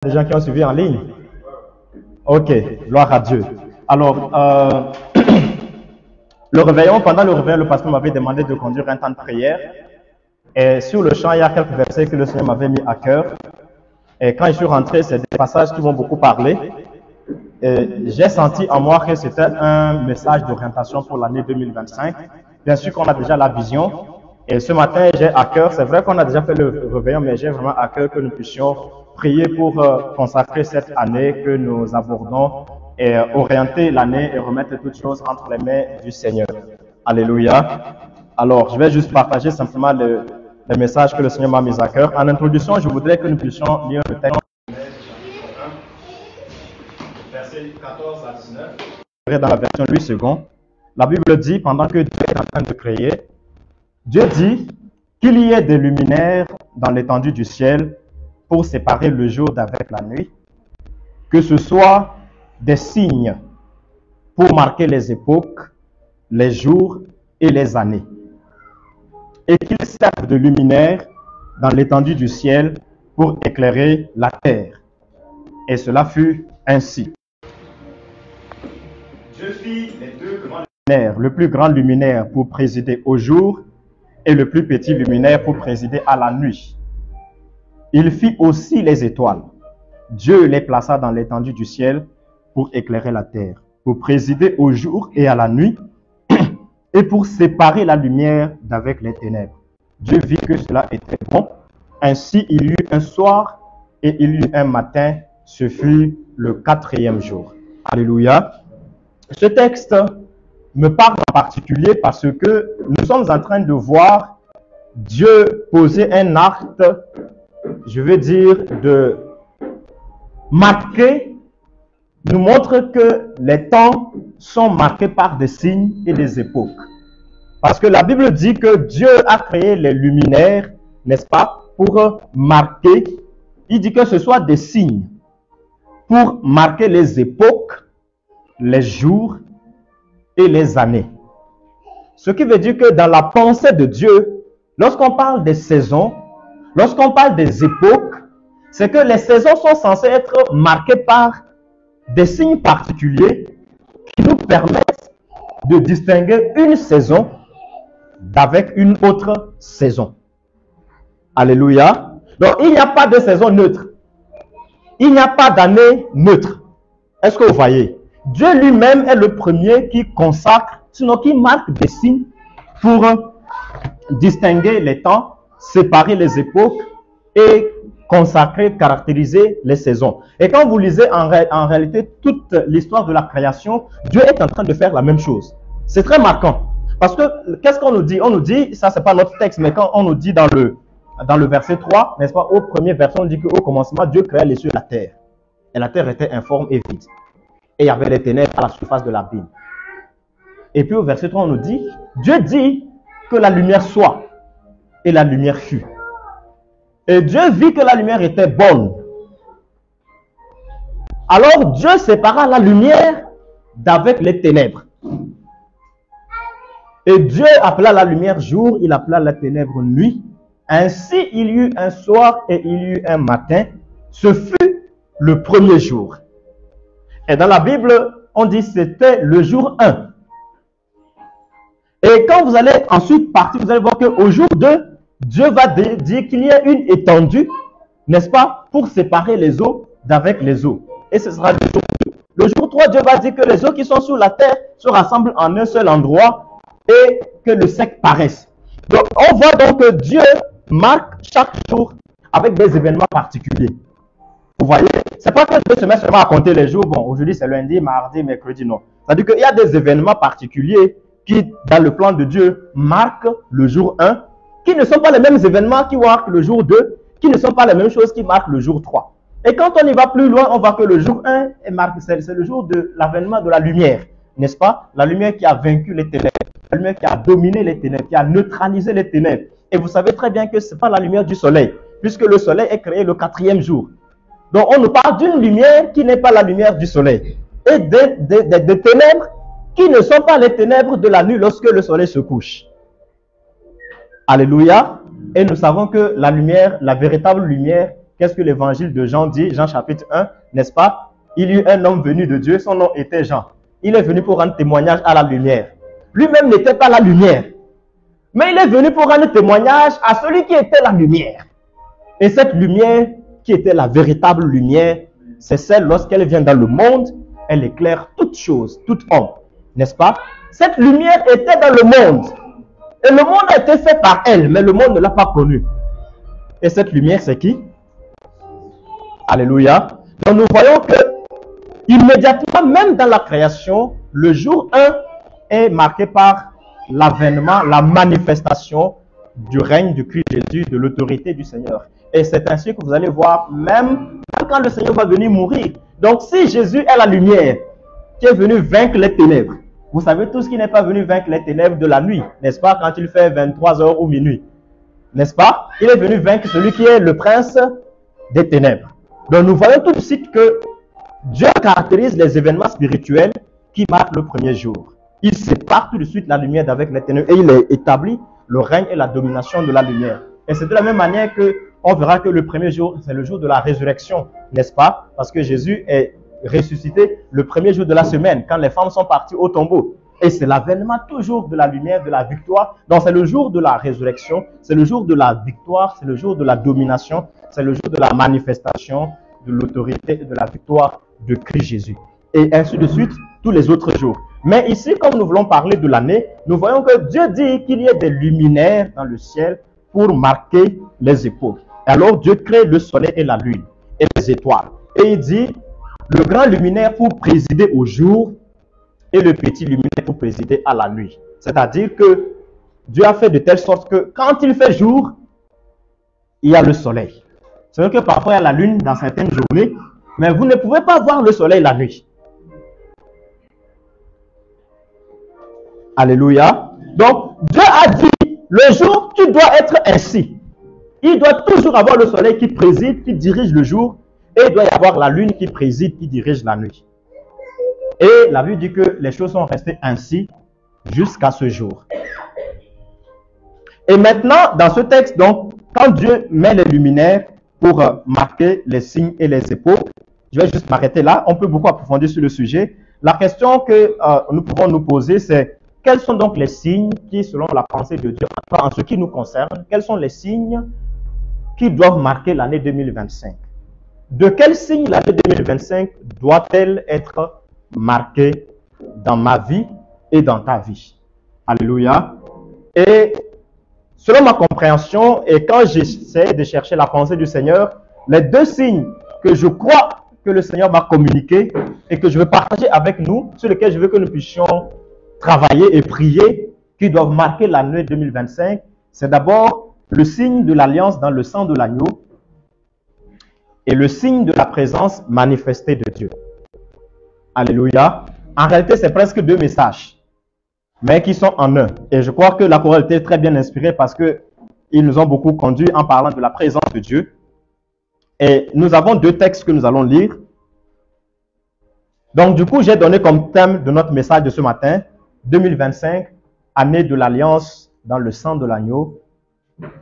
Des gens qui ont suivi en ligne? Ok, gloire à Dieu. Alors, pendant le réveillon, le pasteur m'avait demandé de conduire un temps de prière. Et sur le champ, il y a quelques versets que le Seigneur m'avait mis à cœur. Et quand je suis rentré, c'est des passages qui m'ont beaucoup parlé. J'ai senti en moi que c'était un message d'orientation pour l'année 2025. Bien sûr qu'on a déjà la vision. Et ce matin, j'ai à cœur, c'est vrai qu'on a déjà fait le réveillon, mais j'ai vraiment à cœur que nous puissions prier pour consacrer cette année que nous abordons et orienter l'année et remettre toutes choses entre les mains du Seigneur. Alléluia. Alors, je vais juste partager simplement le message que le Seigneur m'a mis à cœur. En introduction, je voudrais que nous puissions lire le texte. Versets 14 à 19. Dans la version Louis II, la Bible dit, pendant que Dieu est en train de créer, Dieu dit qu'il y ait des luminaires dans l'étendue du ciel pour séparer le jour d'avec la nuit, que ce soit des signes pour marquer les époques, les jours et les années, et qu'ils servent de luminaires dans l'étendue du ciel pour éclairer la terre. Et cela fut ainsi. Dieu fit les deux grands luminaires, le plus grand luminaire pour présider au jour et le plus petit luminaire pour présider à la nuit. Il fit aussi les étoiles. Dieu les plaça dans l'étendue du ciel pour éclairer la terre, pour présider au jour et à la nuit, et pour séparer la lumière d'avec les ténèbres. Dieu vit que cela était bon. Ainsi, il y eut un soir et il y eut un matin. Ce fut le 4e jour. Alléluia. Ce texte me parle en particulier parce que nous sommes en train de voir Dieu poser un acte, je veux dire, de marquer, nous montre que les temps sont marqués par des signes et des époques. Parce que la Bible dit que Dieu a créé les luminaires, n'est-ce pas, pour marquer, il dit que ce soit des signes, pour marquer les époques, les jours et les années. Ce qui veut dire que dans la pensée de Dieu, lorsqu'on parle des saisons, lorsqu'on parle des époques, c'est que les saisons sont censées être marquées par des signes particuliers qui nous permettent de distinguer une saison d'avec une autre saison. Alléluia. Donc, il n'y a pas de saison neutre. Il n'y a pas d'année neutre. Est-ce que vous voyez? Dieu lui-même est le premier qui consacre, sinon qui marque des signes pour distinguer les temps, séparer les époques et consacrer, caractériser les saisons. Et quand vous lisez en réalité toute l'histoire de la création, Dieu est en train de faire la même chose. C'est très marquant. Parce que, qu'est-ce qu'on nous dit? On nous dit, ça c'est pas notre texte, mais quand on nous dit dans le verset 3, n'est-ce pas, au premier verset, on dit qu'au commencement, Dieu créa les cieux et la terre. Et la terre était informe et vide. Et il y avait les ténèbres à la surface de l'abîme. Et puis au verset 3, on nous dit, Dieu dit que la lumière soit. Et la lumière fut. Et Dieu vit que la lumière était bonne. Alors Dieu sépara la lumière d'avec les ténèbres. Et Dieu appela la lumière jour, il appela la ténèbre nuit. Ainsi il y eut un soir et il y eut un matin. Ce fut le premier jour. Et dans la Bible, on dit que c'était le jour 1. Et quand vous allez ensuite partir, vous allez voir qu'au jour 2, Dieu va dire qu'il y a une étendue, n'est-ce pas, pour séparer les eaux d'avec les eaux. Et ce sera le jour 2. Le jour 3, Dieu va dire que les eaux qui sont sur la terre se rassemblent en un seul endroit et que le sec paraisse. Donc, on voit donc que Dieu marque chaque jour avec des événements particuliers. Vous voyez, c'est pas que Dieu se met seulement à compter les jours. Bon, aujourd'hui c'est lundi, mardi, mercredi, non. C'est-à-dire qu'il y a des événements particuliers qui, dans le plan de Dieu, marquent le jour 1, qui ne sont pas les mêmes événements qui marquent le jour 2, qui ne sont pas les mêmes choses qui marquent le jour 3. Et quand on y va plus loin, on voit que le jour 1 est marqué, c'est le jour de l'avènement de la lumière, n'est-ce pas? La lumière qui a vaincu les ténèbres, la lumière qui a dominé les ténèbres, qui a neutralisé les ténèbres. Et vous savez très bien que ce n'est pas la lumière du soleil, puisque le soleil est créé le 4e jour. Donc, on nous parle d'une lumière qui n'est pas la lumière du soleil. Et des ténèbres qui ne sont pas les ténèbres de la nuit lorsque le soleil se couche. Alléluia. Et nous savons que la lumière, la véritable lumière qu'est-ce que l'évangile de Jean dit? Jean chapitre 1, n'est-ce pas? Il y eut un homme venu de Dieu, son nom était Jean. Il est venu pour rendre témoignage à la lumière. Lui-même n'était pas la lumière, mais il est venu pour rendre témoignage à celui qui était la lumière. Et cette lumière, qui était la véritable lumière, c'est celle lorsqu'elle vient dans le monde, elle éclaire toute chose, tout homme, n'est-ce pas? Cette lumière était dans le monde. Et le monde a été fait par elle, mais le monde ne l'a pas connue. Et cette lumière, c'est qui? Alléluia. Donc nous voyons que immédiatement, même dans la création, le jour 1 est marqué par l'avènement, la manifestation du règne du Christ Jésus, de l'autorité du Seigneur. Et c'est ainsi que vous allez voir, même quand le Seigneur va venir mourir. Donc si Jésus est la lumière qui est venu vaincre les ténèbres, vous savez tous qu'il n'est pas venu vaincre les ténèbres de la nuit, n'est-ce pas, quand il fait 23h ou minuit, n'est-ce pas? Il est venu vaincre celui qui est le prince des ténèbres. Donc nous voyons tout de suite que Dieu caractérise les événements spirituels qui marquent le premier jour. Il sépare tout de suite la lumière d'avec les ténèbres et il établit le règne et la domination de la lumière. Et c'est de la même manière que on verra que le premier jour, c'est le jour de la résurrection, n'est-ce pas? Parce que Jésus est ressuscité le premier jour de la semaine, quand les femmes sont parties au tombeau. Et c'est l'avènement toujours de la lumière, de la victoire. Donc c'est le jour de la résurrection, c'est le jour de la victoire, c'est le jour de la domination, c'est le jour de la manifestation de l'autorité et de la victoire de Christ Jésus. Et ainsi de suite, tous les autres jours. Mais ici, comme nous voulons parler de l'année, nous voyons que Dieu dit qu'il y ait des luminaires dans le ciel pour marquer les époques. Alors Dieu crée le soleil et la lune et les étoiles. Et il dit, le grand luminaire pour présider au jour et le petit luminaire pour présider à la nuit. C'est-à-dire que Dieu a fait de telle sorte que quand il fait jour, il y a le soleil. C'est vrai que parfois il y a la lune dans certaines journées, mais vous ne pouvez pas voir le soleil la nuit. Alléluia. Donc Dieu a dit, le jour, tu dois être ainsi. Il doit toujours avoir le soleil qui préside, qui dirige le jour, et il doit y avoir la lune qui préside, qui dirige la nuit. Et la Bible dit que les choses sont restées ainsi jusqu'à ce jour. Et maintenant, dans ce texte, donc, quand Dieu met les luminaires pour marquer les signes et les époques, je vais juste m'arrêter là. On peut beaucoup approfondir sur le sujet. La question que nous pouvons nous poser, c'est quels sont donc les signes qui, selon la pensée de Dieu, en ce qui nous concerne, quels sont les signes qui doivent marquer l'année 2025? De quels signes l'année 2025 doit-elle être marquée dans ma vie et dans ta vie? Alléluia. Et selon ma compréhension, et quand j'essaie de chercher la pensée du Seigneur, les deux signes que je crois que le Seigneur m'a communiqué et que je veux partager avec nous, sur lesquels je veux que nous puissions travailler et prier, qui doivent marquer l'année 2025, c'est d'abord le signe de l'alliance dans le sang de l'agneau et le signe de la présence manifestée de Dieu. Alléluia. En réalité, c'est presque deux messages, mais qui sont en un. Et je crois que la chorale était très bien inspirée parce qu'ils nous ont beaucoup conduit en parlant de la présence de Dieu. Et nous avons deux textes que nous allons lire. Donc, du coup, j'ai donné comme thème de notre message de ce matin, 2025, année de l'alliance dans le sang de l'agneau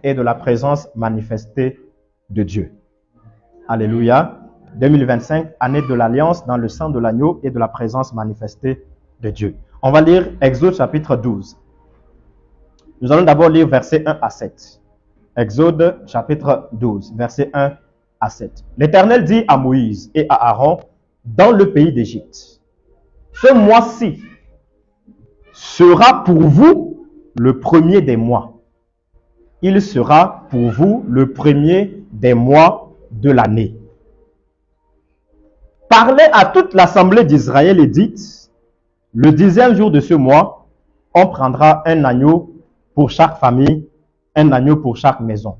et de la présence manifestée de Dieu. Alléluia. 2025, année de l'alliance dans le sang de l'agneau et de la présence manifestée de Dieu. On va lire Exode chapitre 12. Nous allons d'abord lire versets 1 à 7. Exode chapitre 12, versets 1 à 7. L'Éternel dit à Moïse et à Aaron dans le pays d'Égypte, ce mois-ci sera pour vous le premier des mois. Il sera pour vous le premier des mois de l'année. Parlez à toute l'assemblée d'Israël et dites, le 10e jour de ce mois, on prendra un agneau pour chaque famille, un agneau pour chaque maison.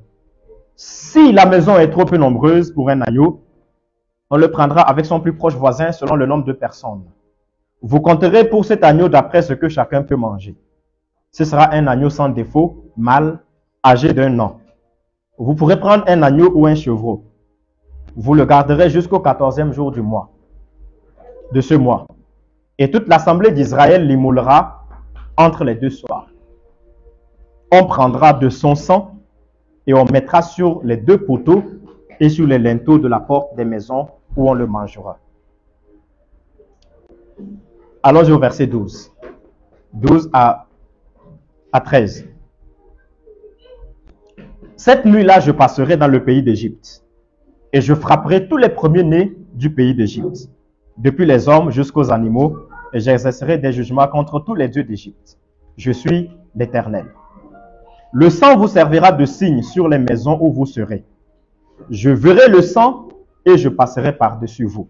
Si la maison est trop peu nombreuse pour un agneau, on le prendra avec son plus proche voisin selon le nombre de personnes. Vous compterez pour cet agneau d'après ce que chacun peut manger. Ce sera un agneau sans défaut, mâle, âgé d'1 an. Vous pourrez prendre un agneau ou un chevreau. Vous le garderez jusqu'au 14e jour du mois, de ce mois. Et toute l'assemblée d'Israël l'immolera entre les deux soirs. On prendra de son sang et on mettra sur les deux poteaux et sur les linteaux de la porte des maisons où on le mangera. Allons au verset 12. 12 à 13. Cette nuit-là, je passerai dans le pays d'Égypte, et je frapperai tous les premiers-nés du pays d'Égypte, depuis les hommes jusqu'aux animaux, et j'exercerai des jugements contre tous les dieux d'Égypte. Je suis l'Éternel. Le sang vous servira de signe sur les maisons où vous serez. Je verrai le sang et je passerai par-dessus vous.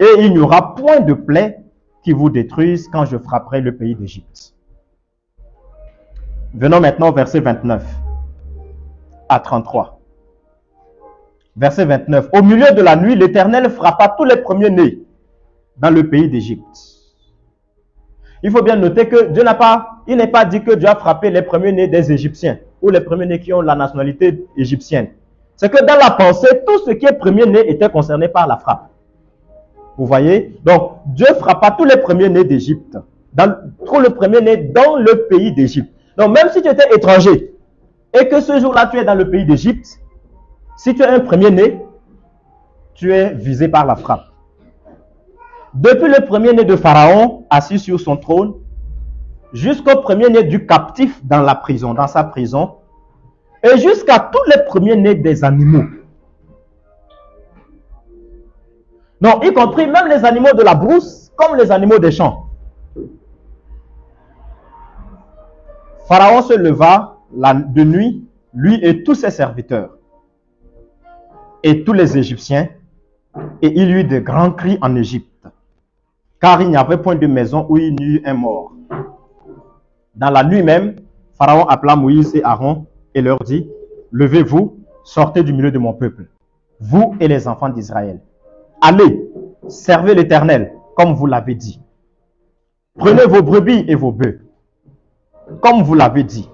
Et il n'y aura point de plaie qui vous détruise quand je frapperai le pays d'Égypte. Venons maintenant au verset 29 à 33. Verset 29. Au milieu de la nuit, l'Éternel frappa tous les premiers-nés dans le pays d'Égypte. Il faut bien noter que Dieu il n'est pas dit que Dieu a frappé les premiers-nés des Égyptiens ou les premiers-nés qui ont la nationalité égyptienne. C'est que dans la pensée, tout ce qui est premier-né était concerné par la frappe. Vous voyez? Donc, Dieu frappa tous les premiers-nés d'Égypte, tous les premiers-nés dans le pays d'Égypte. Donc, même si tu étais étranger et que ce jour-là, tu es dans le pays d'Égypte, si tu es un premier-né, tu es visé par la frappe. Depuis le premier-né de Pharaon, assis sur son trône, jusqu'au premier-né du captif dans la prison, dans sa prison, et jusqu'à tous les premiers-nés des animaux. Donc, y compris même les animaux de la brousse, comme les animaux des champs. Pharaon se leva de nuit, lui et tous ses serviteurs, et tous les Égyptiens, et il y eut de grands cris en Égypte, car il n'y avait point de maison où il n'y eut un mort. Dans la nuit même, Pharaon appela Moïse et Aaron et leur dit, « Levez-vous, sortez du milieu de mon peuple, vous et les enfants d'Israël. Allez, servez l'Éternel, comme vous l'avez dit. Prenez vos brebis et vos bœufs, comme vous l'avez dit.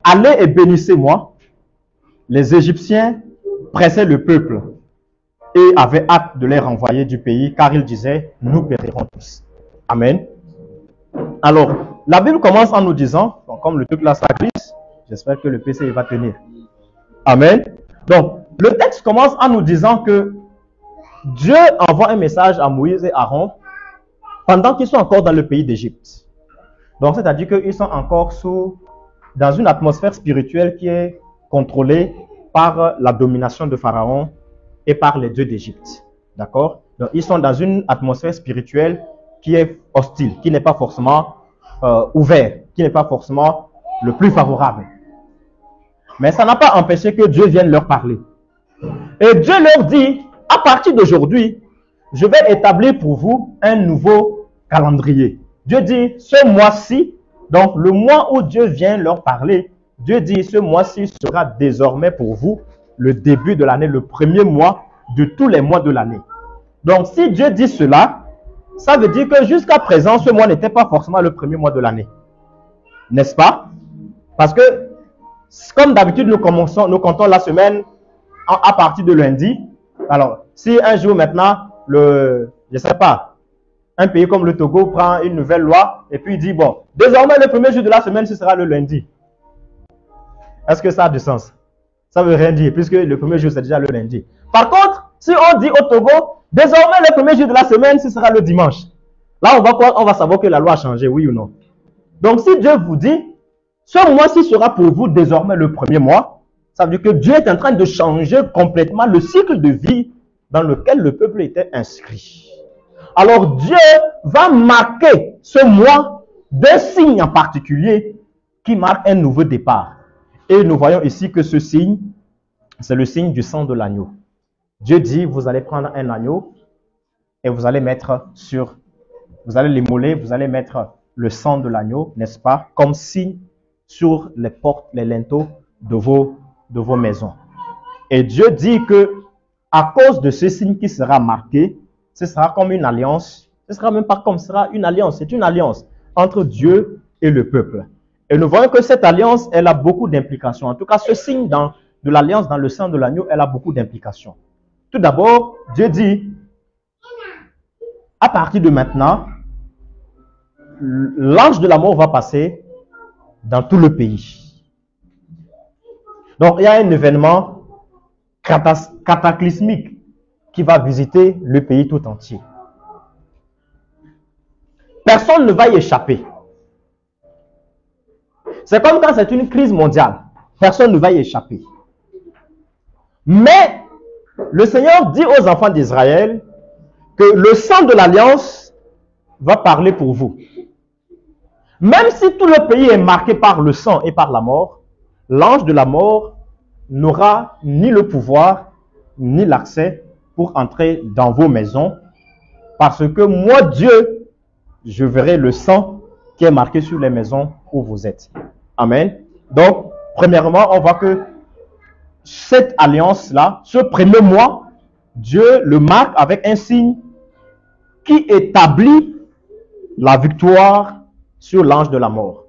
Allez et bénissez-moi. » Les Égyptiens pressaient le peuple et avaient hâte de les renvoyer du pays, car ils disaient, « Nous périrons tous. » Amen. Alors, la Bible commence en nous disant, donc, comme le truc là, ça glisse, j'espère que le PC va tenir. Amen. Donc, le texte commence en nous disant que Dieu envoie un message à Moïse et Aaron pendant qu'ils sont encore dans le pays d'Égypte. Donc, c'est-à-dire qu'ils sont encore dans une atmosphère spirituelle qui est contrôlée par la domination de Pharaon et par les dieux d'Égypte. D'accord? Donc, ils sont dans une atmosphère spirituelle qui est hostile, qui n'est pas forcément ouverte, qui n'est pas forcément le plus favorable. Mais ça n'a pas empêché que Dieu vienne leur parler. Et Dieu leur dit, à partir d'aujourd'hui, je vais établir pour vous un nouveau calendrier. Dieu dit, ce mois-ci, donc le mois où Dieu vient leur parler, Dieu dit, ce mois-ci sera désormais pour vous le début de l'année, le premier mois de tous les mois de l'année. Donc, si Dieu dit cela, ça veut dire que jusqu'à présent, ce mois n'était pas forcément le premier mois de l'année. N'est-ce pas? Parce que, comme d'habitude, nous comptons la semaine à partir de lundi. Alors, si un jour maintenant, je ne sais pas, un pays comme le Togo prend une nouvelle loi et puis dit, bon, désormais le premier jour de la semaine, ce sera le lundi. Est-ce que ça a du sens? Ça ne veut rien dire, puisque le premier jour, c'est déjà le lundi. Par contre, si on dit au Togo, désormais le premier jour de la semaine, ce sera le dimanche. Là, on va savoir que la loi a changé, oui ou non. Donc, si Dieu vous dit, ce mois-ci sera pour vous désormais le premier mois, ça veut dire que Dieu est en train de changer complètement le cycle de vie dans lequel le peuple était inscrit. Alors, Dieu va marquer ce mois d'un signe en particulier qui marque un nouveau départ. Et nous voyons ici que ce signe, c'est le signe du sang de l'agneau. Dieu dit, vous allez prendre un agneau et vous allez l'immoler, vous allez mettre le sang de l'agneau, n'est-ce pas, comme signe sur les portes, les linteaux de vos maisons. Et Dieu dit que à cause de ce signe qui sera marqué, ce sera comme une alliance. Ce sera même pas comme ce sera une alliance. C'est une alliance entre Dieu et le peuple. Et nous voyons que cette alliance, elle a beaucoup d'implications. En tout cas, ce signe de l'alliance dans le sang de l'agneau, elle a beaucoup d'implications. Tout d'abord, Dieu dit, à partir de maintenant, l'ange de la mort va passer dans tout le pays. Donc, il y a un événement cataclysmique qui va visiter le pays tout entier. Personne ne va y échapper. C'est comme quand c'est une crise mondiale. Personne ne va y échapper. Mais le Seigneur dit aux enfants d'Israël que le sang de l'alliance va parler pour vous. Même si tout le pays est marqué par le sang et par la mort, l'ange de la mort n'aura ni le pouvoir ni l'accès pour entrer dans vos maisons, parce que moi, Dieu, je verrai le sang qui est marqué sur les maisons où vous êtes. Amen. Donc, premièrement, on voit que cette alliance-là, ce premier mois, Dieu le marque avec un signe qui établit la victoire sur l'ange de la mort,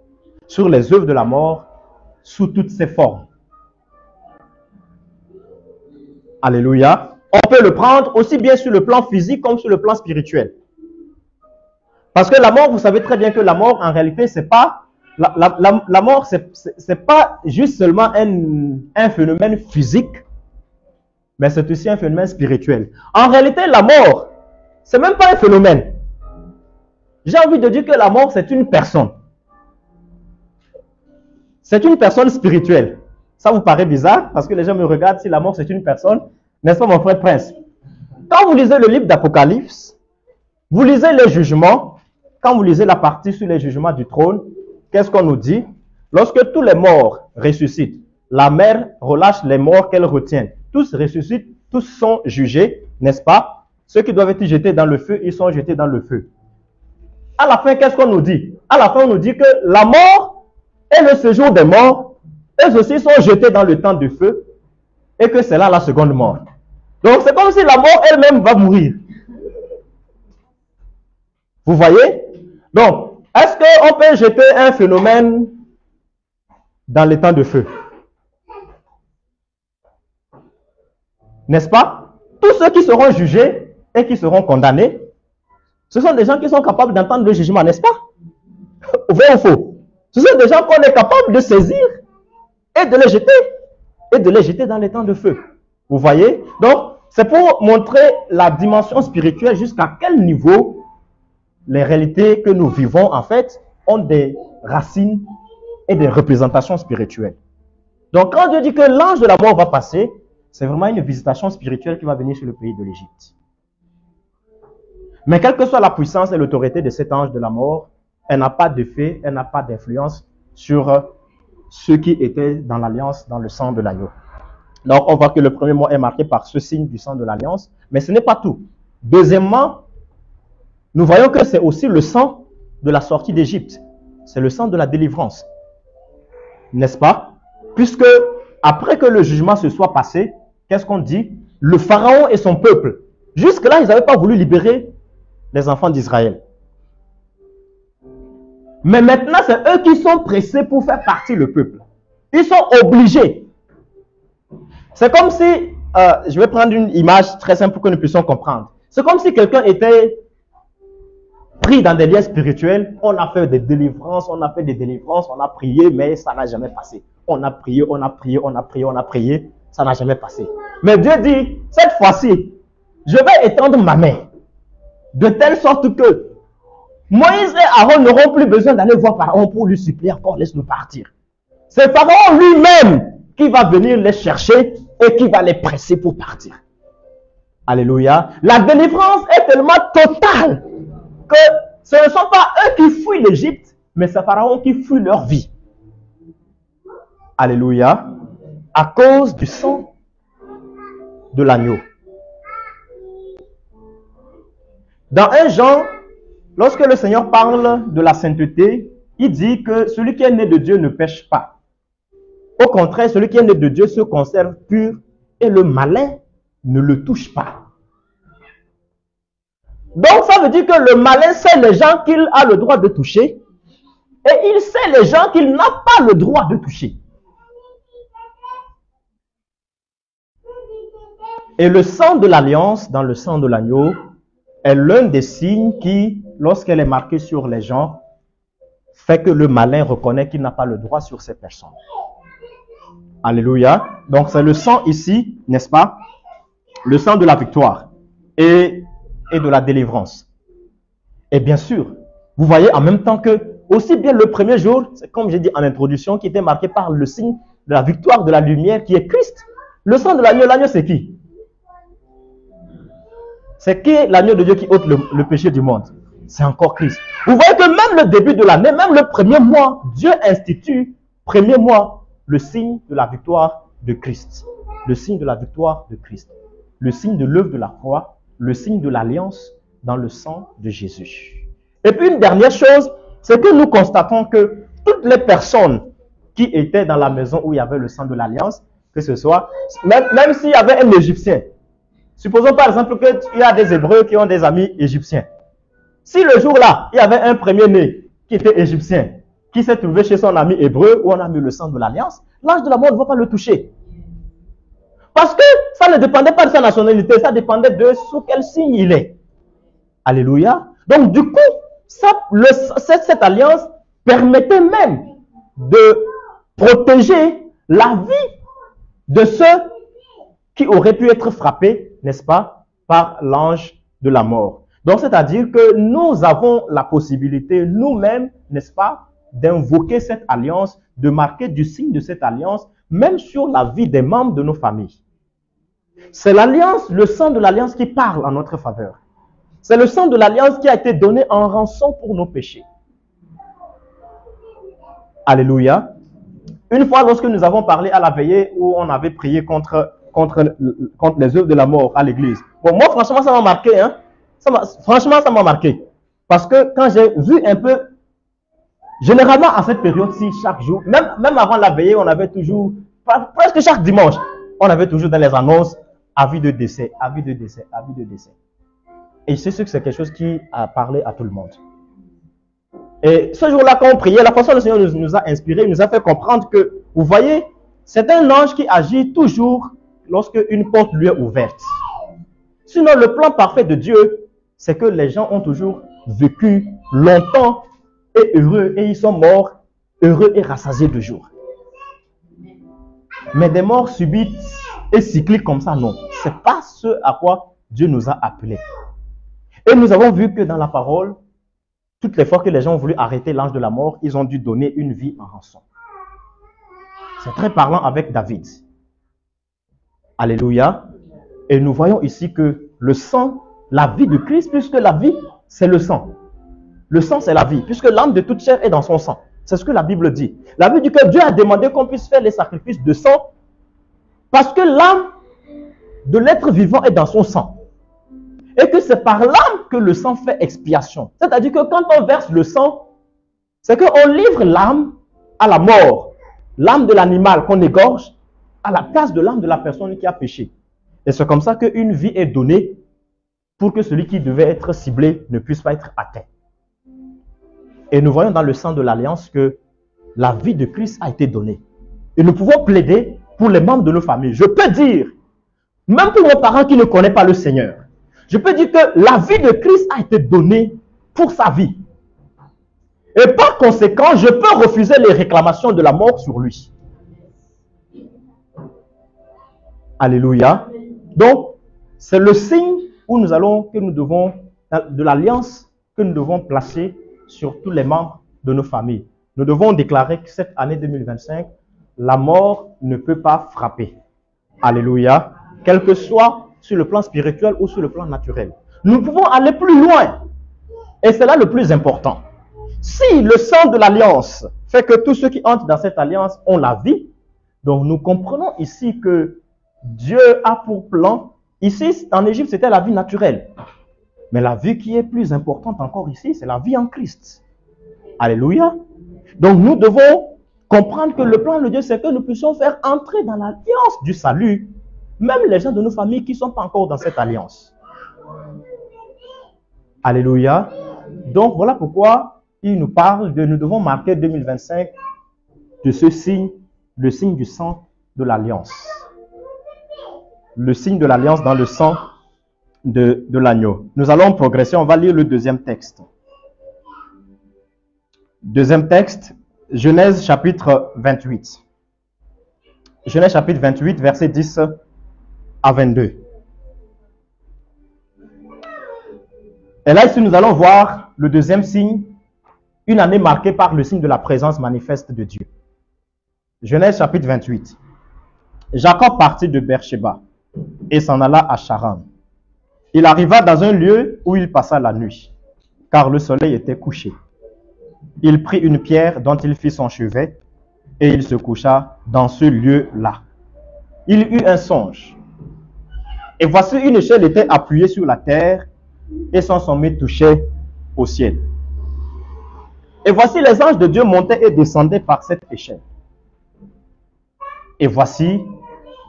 sur les œuvres de la mort, sous toutes ses formes. Alléluia. On peut le prendre aussi bien sur le plan physique comme sur le plan spirituel. Parce que la mort, vous savez très bien que la mort, en réalité, c'est pas la mort, c'est pas juste seulement un phénomène physique, mais c'est aussi un phénomène spirituel. En réalité, la mort, c'est même pas un phénomène. J'ai envie de dire que la mort, c'est une personne. C'est une personne spirituelle. Ça vous paraît bizarre parce que les gens me regardent si la mort, c'est une personne. N'est-ce pas, mon frère Prince? Quand vous lisez le livre d'Apocalypse, vous lisez les jugements. Quand vous lisez la partie sur les jugements du trône, qu'est-ce qu'on nous dit? Lorsque tous les morts ressuscitent, la mer relâche les morts qu'elle retient. Tous ressuscitent, tous sont jugés, n'est-ce pas? Ceux qui doivent être jetés dans le feu, ils sont jetés dans le feu. À la fin, qu'est-ce qu'on nous dit? À la fin, on nous dit que la mort et le séjour des morts, eux aussi sont jetés dans le temps de feu et que c'est là la seconde mort. Donc, c'est comme si la mort elle-même va mourir. Vous voyez? Donc, est-ce qu'on peut jeter un phénomène dans les temps de feu? N'est-ce pas? Tous ceux qui seront jugés et qui seront condamnés, ce sont des gens qui sont capables d'entendre le jugement, n'est-ce pas? Vrai ou faux? Ce sont des gens qu'on est capable de saisir et de les jeter dans les temps de feu. Vous voyez? Donc, c'est pour montrer la dimension spirituelle jusqu'à quel niveau les réalités que nous vivons, en fait, ont des racines et des représentations spirituelles. Donc, quand Dieu dit que l'ange de la mort va passer, c'est vraiment une visitation spirituelle qui va venir sur le pays de l'Égypte. Mais quelle que soit la puissance et l'autorité de cet ange de la mort, elle n'a pas d'effet, elle n'a pas d'influence sur ceux qui étaient dans l'alliance, dans le sang de l'agneau. Donc, on voit que le premier mois est marqué par ce signe du sang de l'alliance, mais ce n'est pas tout. Deuxièmement, nous voyons que c'est aussi le sang de la sortie d'Égypte. C'est le sang de la délivrance. N'est-ce pas? Puisque, après que le jugement se soit passé, qu'est-ce qu'on dit? Le Pharaon et son peuple. Jusque-là, ils n'avaient pas voulu libérer les enfants d'Israël. Mais maintenant, c'est eux qui sont pressés pour faire partir le peuple. Ils sont obligés. C'est comme si, je vais prendre une image très simple pour que nous puissions comprendre. C'est comme si quelqu'un était pris dans des liens spirituels. On a fait des délivrances, on a prié, mais ça n'a jamais passé. On a prié, ça n'a jamais passé. Mais Dieu dit, cette fois-ci, je vais étendre ma main, de telle sorte que Moïse et Aaron n'auront plus besoin d'aller voir Pharaon pour lui supplier encore, laisse-nous partir. C'est Pharaon lui-même qui va venir les chercher et qui va les presser pour partir. Alléluia. La délivrance est tellement totale que ce ne sont pas eux qui fuient l'Égypte, mais c'est Pharaon qui fuit leur vie. Alléluia. À cause du sang de l'agneau. Dans 1 Jean, lorsque le Seigneur parle de la sainteté, il dit que celui qui est né de Dieu ne pêche pas. Au contraire, celui qui est né de Dieu se conserve pur et le malin ne le touche pas. Donc, ça veut dire que le malin sait les gens qu'il a le droit de toucher et il sait les gens qu'il n'a pas le droit de toucher. Et le sang de l'alliance, dans le sang de l'agneau, est l'un des signes qui, lorsqu'elle est marquée sur les gens, fait que le malin reconnaît qu'il n'a pas le droit sur ces personnes. Alléluia. Donc c'est le sang ici, n'est-ce pas? Le sang de la victoire et de la délivrance. Et bien sûr, vous voyez en même temps que, aussi bien le premier jour, c'est comme j'ai dit en introduction, qui était marqué par le signe de la victoire de la lumière qui est Christ. Le sang de l'agneau c'est qui? C'est qui l'agneau de Dieu qui ôte le péché du monde? C'est encore Christ. Vous voyez que même le début de l'année, même le premier mois, Dieu institue, premier mois, le signe de la victoire de Christ. Le signe de la victoire de Christ. Le signe de l'œuvre de la croix, le signe de l'alliance dans le sang de Jésus. Et puis une dernière chose, c'est que nous constatons que toutes les personnes qui étaient dans la maison où il y avait le sang de l'alliance, que ce soit, même s'il y avait un Égyptien, supposons par exemple qu'il y a des Hébreux qui ont des amis égyptiens. Si le jour-là, il y avait un premier-né qui était égyptien, qui s'est trouvé chez son ami hébreu où on a mis le sang de l'alliance, l'ange de la mort ne va pas le toucher. Parce que ça ne dépendait pas de sa nationalité, ça dépendait de sous quel signe il est. Alléluia. Donc du coup, cette alliance permettait même de protéger la vie de ceux qui auraient pu être frappés, n'est-ce pas, par l'ange de la mort. Donc c'est-à-dire que nous avons la possibilité nous-mêmes, n'est-ce pas, d'invoquer cette alliance, de marquer du signe de cette alliance, même sur la vie des membres de nos familles. C'est l'alliance, le sang de l'alliance qui parle en notre faveur. C'est le sang de l'alliance qui a été donné en rançon pour nos péchés. Alléluia. Une fois, lorsque nous avons parlé à la veillée où on avait prié contre les œuvres de la mort à l'église. Bon, moi, franchement, ça m'a marqué. Hein? Franchement, ça m'a marqué. Parce que quand j'ai vu un peu, généralement à cette période-ci, chaque jour, même avant la veillée, on avait toujours, presque chaque dimanche, on avait toujours dans les annonces, avis de décès, avis de décès, avis de décès. Et c'est sûr que c'est quelque chose qui a parlé à tout le monde. Et ce jour-là, quand on priait, la façon dont le Seigneur nous a inspiré, il nous a fait comprendre que, vous voyez, c'est un ange qui agit toujours lorsque une porte lui est ouverte. Sinon, le plan parfait de Dieu, c'est que les gens ont toujours vécu longtemps et heureux, et ils sont morts heureux et rassasiés de jour. Mais des morts subites et cycliques comme ça, non. Ce n'est pas ce à quoi Dieu nous a appelés. Et nous avons vu que dans la parole, toutes les fois que les gens ont voulu arrêter l'ange de la mort, ils ont dû donner une vie en rançon. C'est très parlant avec David. Alléluia. Et nous voyons ici que le sang, la vie de Christ, puisque la vie, c'est le sang. Le sang, c'est la vie, puisque l'âme de toute chair est dans son sang. C'est ce que la Bible dit. La Bible dit que Dieu a demandé qu'on puisse faire les sacrifices de sang, parce que l'âme de l'être vivant est dans son sang. Et que c'est par l'âme que le sang fait expiation. C'est-à-dire que quand on verse le sang, c'est qu'on livre l'âme à la mort. L'âme de l'animal qu'on égorge à la place de l'âme de la personne qui a péché. Et c'est comme ça qu'une vie est donnée pour que celui qui devait être ciblé ne puisse pas être atteint. Et nous voyons dans le sang de l'alliance que la vie de Christ a été donnée. Et nous pouvons plaider pour les membres de nos familles. Je peux dire, même pour mes parents qui ne connaissent pas le Seigneur, je peux dire que la vie de Christ a été donnée pour sa vie. Et par conséquent, je peux refuser les réclamations de la mort sur lui. Alléluia. Donc, c'est le signe où que nous devons, de l'alliance que nous devons placer sur tous les membres de nos familles. Nous devons déclarer que cette année 2025, la mort ne peut pas frapper. Alléluia. Quel que soit sur le plan spirituel ou sur le plan naturel. Nous pouvons aller plus loin. Et c'est là le plus important. Si le sang de l'alliance fait que tous ceux qui entrent dans cette alliance ont la vie, donc nous comprenons ici que Dieu a pour plan, ici en Égypte c'était la vie naturelle. Mais la vie qui est plus importante encore ici, c'est la vie en Christ. Alléluia. Donc nous devons comprendre que le plan de Dieu, c'est que nous puissions faire entrer dans l'alliance du salut même les gens de nos familles qui ne sont pas encore dans cette alliance. Alléluia. Donc voilà pourquoi il nous parle de nous devons marquer 2025 de ce signe, le signe du sang de l'alliance. Le signe de l'alliance dans le sang de l'agneau. Nous allons progresser, on va lire le deuxième texte. Deuxième texte, Genèse chapitre 28. Genèse chapitre 28, versets 10 à 22. Et là, ici, nous allons voir le deuxième signe, une année marquée par le signe de la présence manifeste de Dieu. Genèse chapitre 28. Jacob partit de Beersheba et s'en alla à Charan. Il arriva dans un lieu où il passa la nuit, car le soleil était couché. Il prit une pierre dont il fit son chevet et il se coucha dans ce lieu-là. Il eut un songe. Et voici une échelle était appuyée sur la terre et son sommet touchait au ciel. Et voici les anges de Dieu montaient et descendaient par cette échelle. Et voici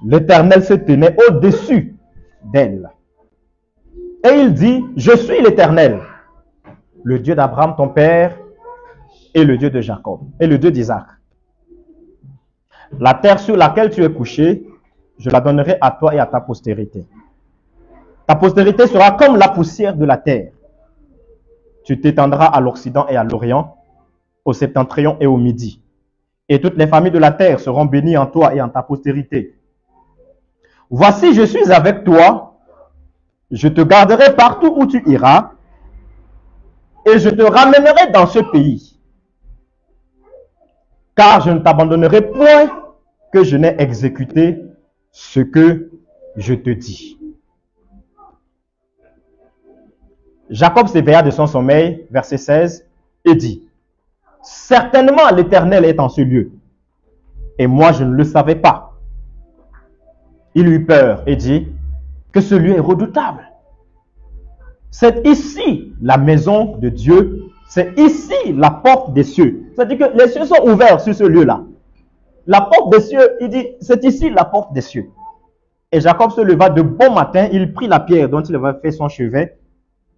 l'Éternel se tenait au-dessus d'elle. Et il dit, je suis l'Éternel, le Dieu d'Abraham ton père et le Dieu de Jacob et le Dieu d'Isaac. La terre sur laquelle tu es couché, je la donnerai à toi et à ta postérité. Ta postérité sera comme la poussière de la terre. Tu t'étendras à l'Occident et à l'Orient, au septentrion et au Midi. Et toutes les familles de la terre seront bénies en toi et en ta postérité. Voici, je suis avec toi, je te garderai partout où tu iras, et je te ramènerai dans ce pays. Car je ne t'abandonnerai point que je n'ai exécuté ce que je te dis. Jacob s'éveilla de son sommeil, verset 16, et dit, certainement l'Éternel est en ce lieu, et moi je ne le savais pas. Il eut peur et dit, que ce lieu est redoutable. C'est ici la maison de Dieu, c'est ici la porte des cieux. C'est-à-dire que les cieux sont ouverts sur ce lieu-là. La porte des cieux, il dit, c'est ici la porte des cieux. Et Jacob se leva de bon matin, il prit la pierre dont il avait fait son chevet,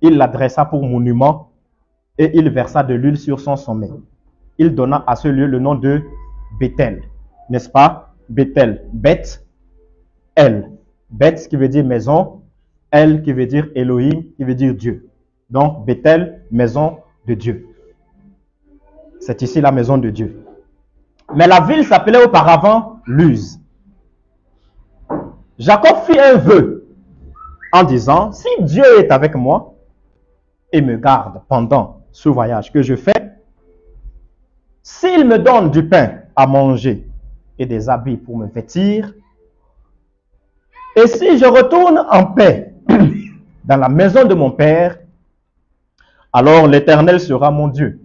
il la dressa pour monument et il versa de l'huile sur son sommet. Il donna à ce lieu le nom de Bethel, n'est-ce pas? Bethel, Beth, El. Beth qui veut dire maison, El qui veut dire Elohim, qui veut dire Dieu. Donc Bethel, maison de Dieu. C'est ici la maison de Dieu. Mais la ville s'appelait auparavant Luz. Jacob fit un vœu en disant, si Dieu est avec moi et me garde pendant ce voyage que je fais, s'il me donne du pain à manger et des habits pour me vêtir, et si je retourne en paix dans la maison de mon père, alors l'Éternel sera mon Dieu.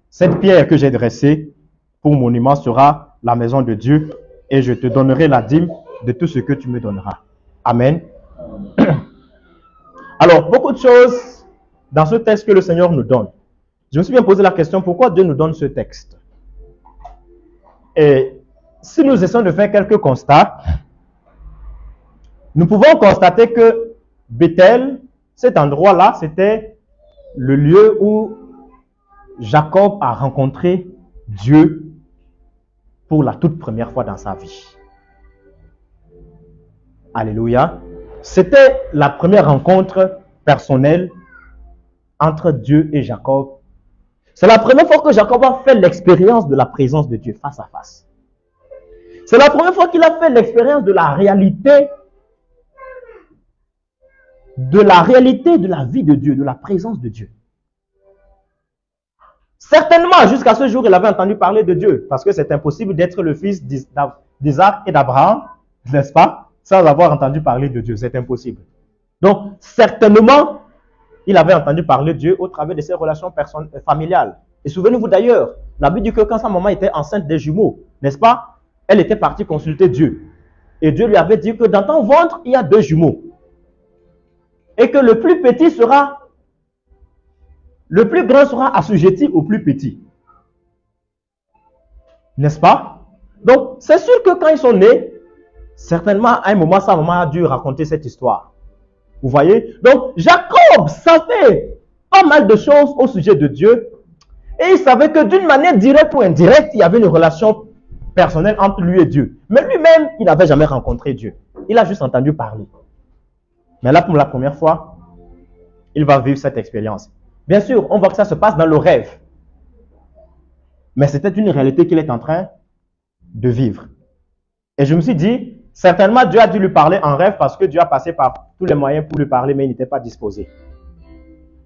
Cette pierre que j'ai dressée pour monument sera la maison de Dieu, et je te donnerai la dîme de tout ce que tu me donneras. Amen. Alors, beaucoup de choses dans ce texte que le Seigneur nous donne. Je me suis bien posé la question, pourquoi Dieu nous donne ce texte? Et si nous essayons de faire quelques constats, nous pouvons constater que Bethel, cet endroit-là, c'était le lieu où Jacob a rencontré Dieu pour la toute première fois dans sa vie. Alléluia. C'était la première rencontre personnelle entre Dieu et Jacob. C'est la première fois que Jacob a fait l'expérience de la présence de Dieu face à face. C'est la première fois qu'il a fait l'expérience de la réalité de la vie de Dieu, de la présence de Dieu. Certainement, jusqu'à ce jour, il avait entendu parler de Dieu, parce que c'est impossible d'être le fils d'Isaac et d'Abraham, n'est-ce pas, sans avoir entendu parler de Dieu. C'est impossible. Donc, certainement, il avait entendu parler de Dieu au travers de ses relations familiales. Et souvenez-vous d'ailleurs, la Bible dit que quand sa maman était enceinte des jumeaux, n'est-ce pas, elle était partie consulter Dieu. Et Dieu lui avait dit que dans ton ventre, il y a 2 jumeaux. Et que le plus grand sera assujetti au plus petit. N'est-ce pas? Donc, c'est sûr que quand ils sont nés, certainement, à un moment, sa maman a dû raconter cette histoire. Vous voyez? Donc, Jacob savait pas mal de choses au sujet de Dieu. Et il savait que d'une manière directe ou indirecte, il y avait une relation personnelle entre lui et Dieu. Mais lui-même, il n'avait jamais rencontré Dieu. Il a juste entendu parler. Mais là, pour la première fois, il va vivre cette expérience. Bien sûr, on voit que ça se passe dans le rêve. Mais c'était une réalité qu'il est en train de vivre. Et je me suis dit, certainement Dieu a dû lui parler en rêve parce que Dieu a passé par tous les moyens pour lui parler, mais il n'était pas disposé.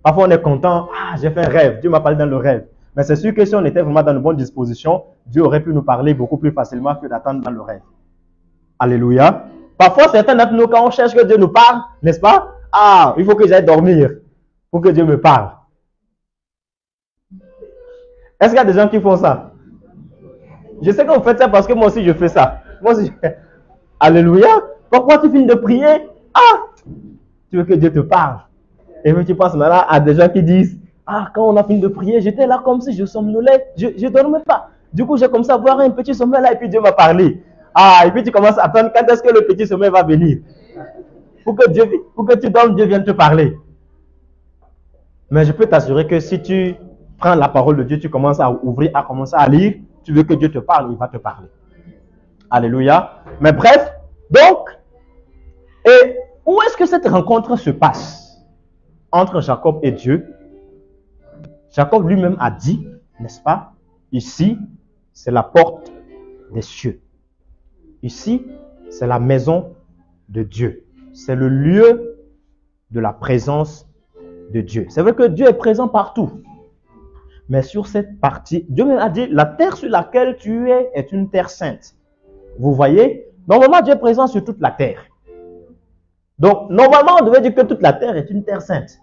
Parfois on est content, j'ai fait un rêve, Dieu m'a parlé dans le rêve. Mais c'est sûr que si on était vraiment dans une bonne disposition, Dieu aurait pu nous parler beaucoup plus facilement que d'attendre dans le rêve. Alléluia. Parfois, certains d'entre nous, quand on cherche que Dieu nous parle, n'est-ce pas? Il faut que j'aille dormir pour que Dieu me parle. Est-ce qu'il y a des gens qui font ça? Je sais que vous faites ça parce que moi aussi je fais ça. Moi aussi, Alléluia. Pourquoi tu finis de prier? Tu veux que Dieu te parle. Et puis tu penses maintenant à des gens qui disent, quand on a fini de prier, j'étais là comme si je somnolais, je ne dormais pas. Du coup, j'ai commencé à avoir un petit sommeil là et puis Dieu m'a parlé. Et puis tu commences à attendre quand est-ce que le petit sommeil va venir. Pour que tu dormes, Dieu vienne te parler. Mais je peux t'assurer que si tu prends la parole de Dieu, tu commences à ouvrir, à commencer à lire, tu veux que Dieu te parle, il va te parler. Alléluia. Mais bref, donc, et où est-ce que cette rencontre se passe entre Jacob et Dieu? Jacob lui-même a dit, n'est-ce pas? Ici, c'est la porte des cieux. Ici, c'est la maison de Dieu. C'est le lieu de la présence de Dieu. C'est vrai que Dieu est présent partout. Mais sur cette partie, Dieu a dit, la terre sur laquelle tu es est une terre sainte. Vous voyez? Normalement, Dieu est présent sur toute la terre. Donc, normalement, on devait dire que toute la terre est une terre sainte.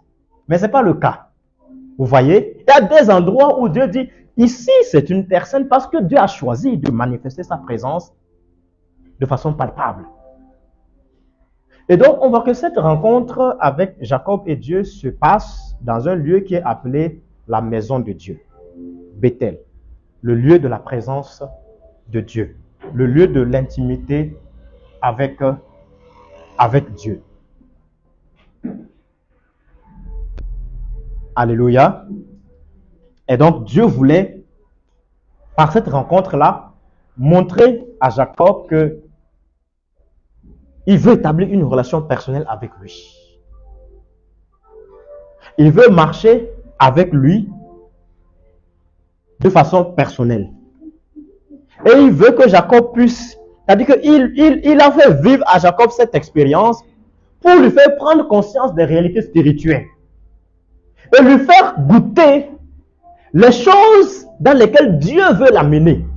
Mais ce n'est pas le cas. Vous voyez? Il y a des endroits où Dieu dit, ici, c'est une terre sainte parce que Dieu a choisi de manifester sa présence de façon palpable. Et donc, on voit que cette rencontre avec Jacob et Dieu se passe dans un lieu qui est appelé la maison de Dieu, Bethel, le lieu de la présence de Dieu, le lieu de l'intimité avec Dieu. Alléluia. Et donc, Dieu voulait, par cette rencontre-là, montrer à Jacob que il veut établir une relation personnelle avec lui. Il veut marcher avec lui de façon personnelle. Et il veut que Jacob puisse, c'est-à-dire qu'il a fait vivre à Jacob cette expérience pour lui faire prendre conscience des réalités spirituelles. Et lui faire goûter les choses dans lesquelles Dieu veut l'amener.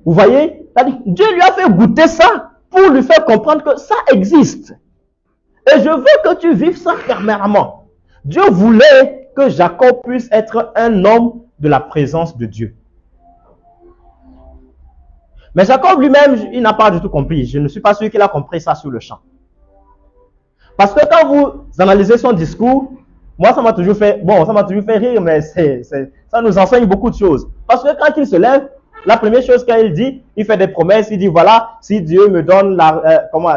Vous voyez? C'est-à-dire, Dieu lui a fait goûter ça pour lui faire comprendre que ça existe. Et je veux que tu vives ça fermement. Dieu voulait que Jacob puisse être un homme de la présence de Dieu. Mais Jacob lui-même, il n'a pas du tout compris. Je ne suis pas sûr qu'il a compris ça sur le champ. Parce que quand vous analysez son discours, moi ça m'a toujours fait rire, mais ça nous enseigne beaucoup de choses. Parce que quand il se lève, la première chose qu'il dit, il fait des promesses, il dit voilà, si Dieu me donne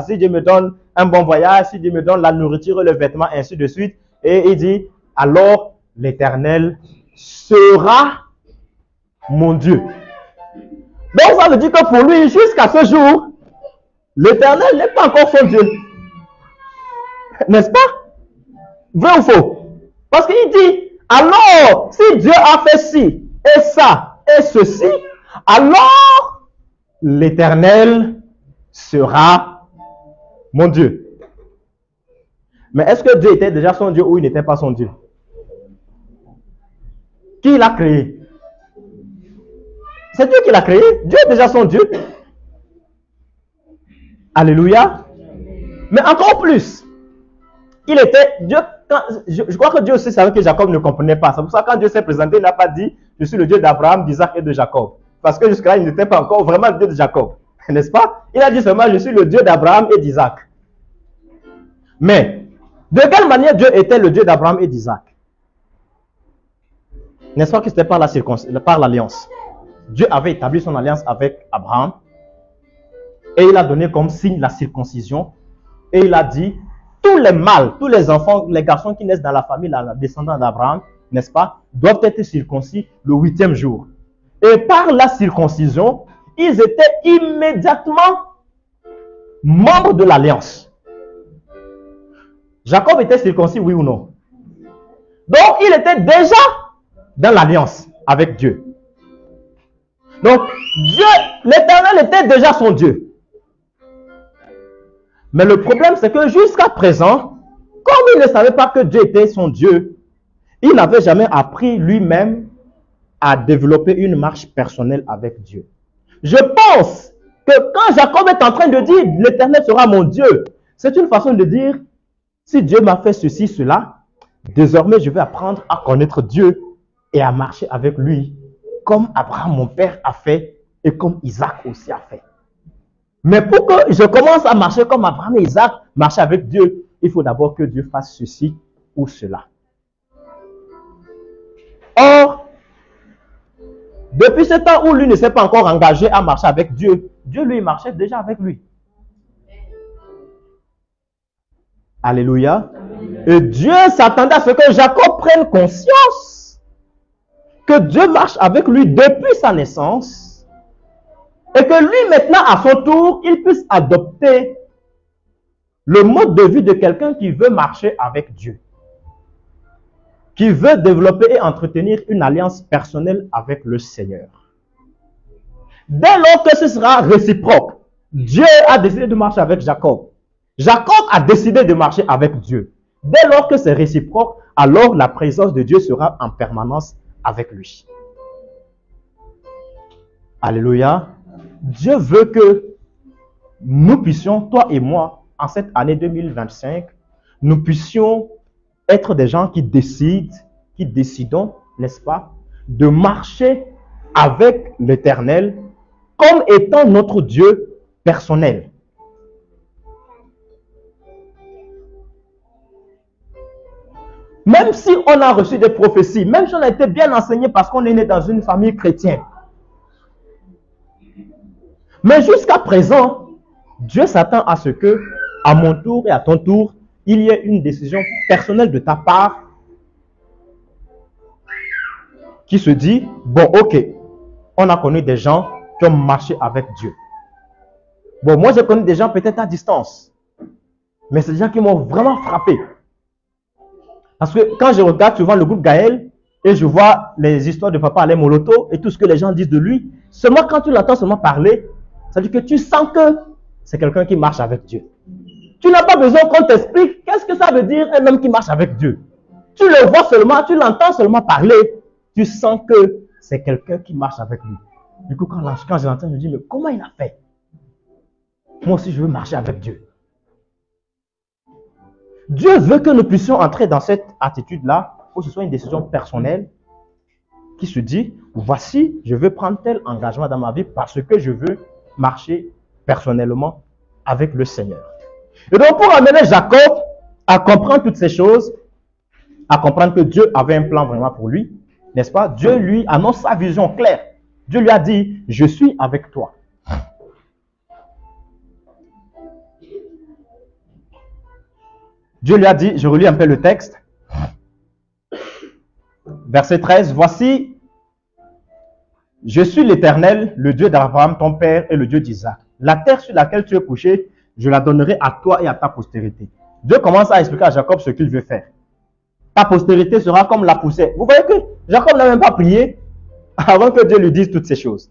si Dieu me donne un bon voyage, si Dieu me donne la nourriture, le vêtement, ainsi de suite. Et il dit, alors l'Éternel sera mon Dieu. Donc ça veut dire que pour lui, jusqu'à ce jour, l'Éternel n'est pas encore son Dieu. N'est-ce pas? Vrai ou faux? Parce qu'il dit, alors, si Dieu a fait ci, et ça, et ceci, alors, l'Éternel sera mon Dieu. Mais est-ce que Dieu était déjà son Dieu ou il n'était pas son Dieu? Qui l'a créé? C'est Dieu qui l'a créé. Dieu est déjà son Dieu. Alléluia. Mais encore plus, il était Dieu. Je crois que Dieu aussi savait que Jacob ne comprenait pas. C'est pour ça que quand Dieu s'est présenté, il n'a pas dit je suis le Dieu d'Abraham, d'Isaac et de Jacob. Parce que jusque-là, il n'était pas encore vraiment le Dieu de Jacob. N'est-ce pas? Il a dit seulement je suis le Dieu d'Abraham et d'Isaac. Mais de quelle manière Dieu était le Dieu d'Abraham et d'Isaac? N'est-ce pas que c'était par l'alliance? Dieu avait établi son alliance avec Abraham et il a donné comme signe la circoncision et il a dit tous les mâles, tous les enfants, les garçons qui naissent dans la famille, la descendance d'Abraham, n'est-ce pas, doivent être circoncis le 8e jour. Et par la circoncision, ils étaient immédiatement membres de l'alliance. Jacob était circoncis, oui ou non? Donc, il était déjà dans l'alliance avec Dieu. Donc, Dieu, l'Éternel était déjà son Dieu. Mais le problème, c'est que jusqu'à présent, comme il ne savait pas que Dieu était son Dieu, il n'avait jamais appris lui-même à développer une marche personnelle avec Dieu. Je pense que quand Jacob est en train de dire « l'Éternel sera mon Dieu », c'est une façon de dire « si Dieu m'a fait ceci, cela, désormais je vais apprendre à connaître Dieu et à marcher avec lui, comme Abraham mon père a fait et comme Isaac aussi a fait. » Mais pour que je commence à marcher comme Abraham et Isaac, marcher avec Dieu, il faut d'abord que Dieu fasse ceci ou cela. Or, depuis ce temps où lui ne s'est pas encore engagé à marcher avec Dieu, Dieu lui marchait déjà avec lui. Alléluia. Et Dieu s'attendait à ce que Jacob prenne conscience que Dieu marche avec lui depuis sa naissance et que lui maintenant à son tour, il puisse adopter le mode de vie de quelqu'un qui veut marcher avec Dieu, qui veut développer et entretenir une alliance personnelle avec le Seigneur. Dès lors que ce sera réciproque, Dieu a décidé de marcher avec Jacob. Jacob a décidé de marcher avec Dieu. Dès lors que c'est réciproque, alors la présence de Dieu sera en permanence avec lui. Alléluia. Dieu veut que nous puissions, toi et moi, en cette année 2025, nous puissions être des gens qui décidons, n'est-ce pas, de marcher avec l'Éternel comme étant notre Dieu personnel. Même si on a reçu des prophéties, même si on a été bien enseigné parce qu'on est né dans une famille chrétienne. Mais jusqu'à présent, Dieu s'attend à ce que, à mon tour et à ton tour, il y ait une décision personnelle de ta part qui se dit, bon, ok, on a connu des gens qui ont marché avec Dieu. Bon, moi, j'ai connu des gens peut-être à distance, mais c'est des gens qui m'ont vraiment frappé. Parce que quand je regarde souvent le groupe Gaël et je vois les histoires de Papa Alain Moloto et tout ce que les gens disent de lui, seulement quand tu l'entends seulement parler, ça veut dire que tu sens que c'est quelqu'un qui marche avec Dieu. Tu n'as pas besoin qu'on t'explique qu'est-ce que ça veut dire un homme qui marche avec Dieu. Tu le vois seulement, tu l'entends seulement parler, tu sens que c'est quelqu'un qui marche avec lui. Du coup, quand je l'entends, je me dis, mais comment il a fait? Moi aussi, je veux marcher avec Dieu. Dieu veut que nous puissions entrer dans cette attitude-là, où ce soit une décision personnelle qui se dit, voici, je veux prendre tel engagement dans ma vie parce que je veux marcher personnellement avec le Seigneur. Et donc, pour amener Jacob à comprendre toutes ces choses, à comprendre que Dieu avait un plan vraiment pour lui, n'est-ce pas? Dieu lui annonce sa vision claire. Dieu lui a dit, je suis avec toi. Dieu lui a dit, je relis un peu le texte. Verset 13, voici, je suis l'Éternel, le Dieu d'Abraham, ton père, et le Dieu d'Isaac. La terre sur laquelle tu es couché, je la donnerai à toi et à ta postérité. Dieu commence à expliquer à Jacob ce qu'il veut faire. Ta postérité sera comme la poussière. Vous voyez que Jacob n'a même pas prié avant que Dieu lui dise toutes ces choses.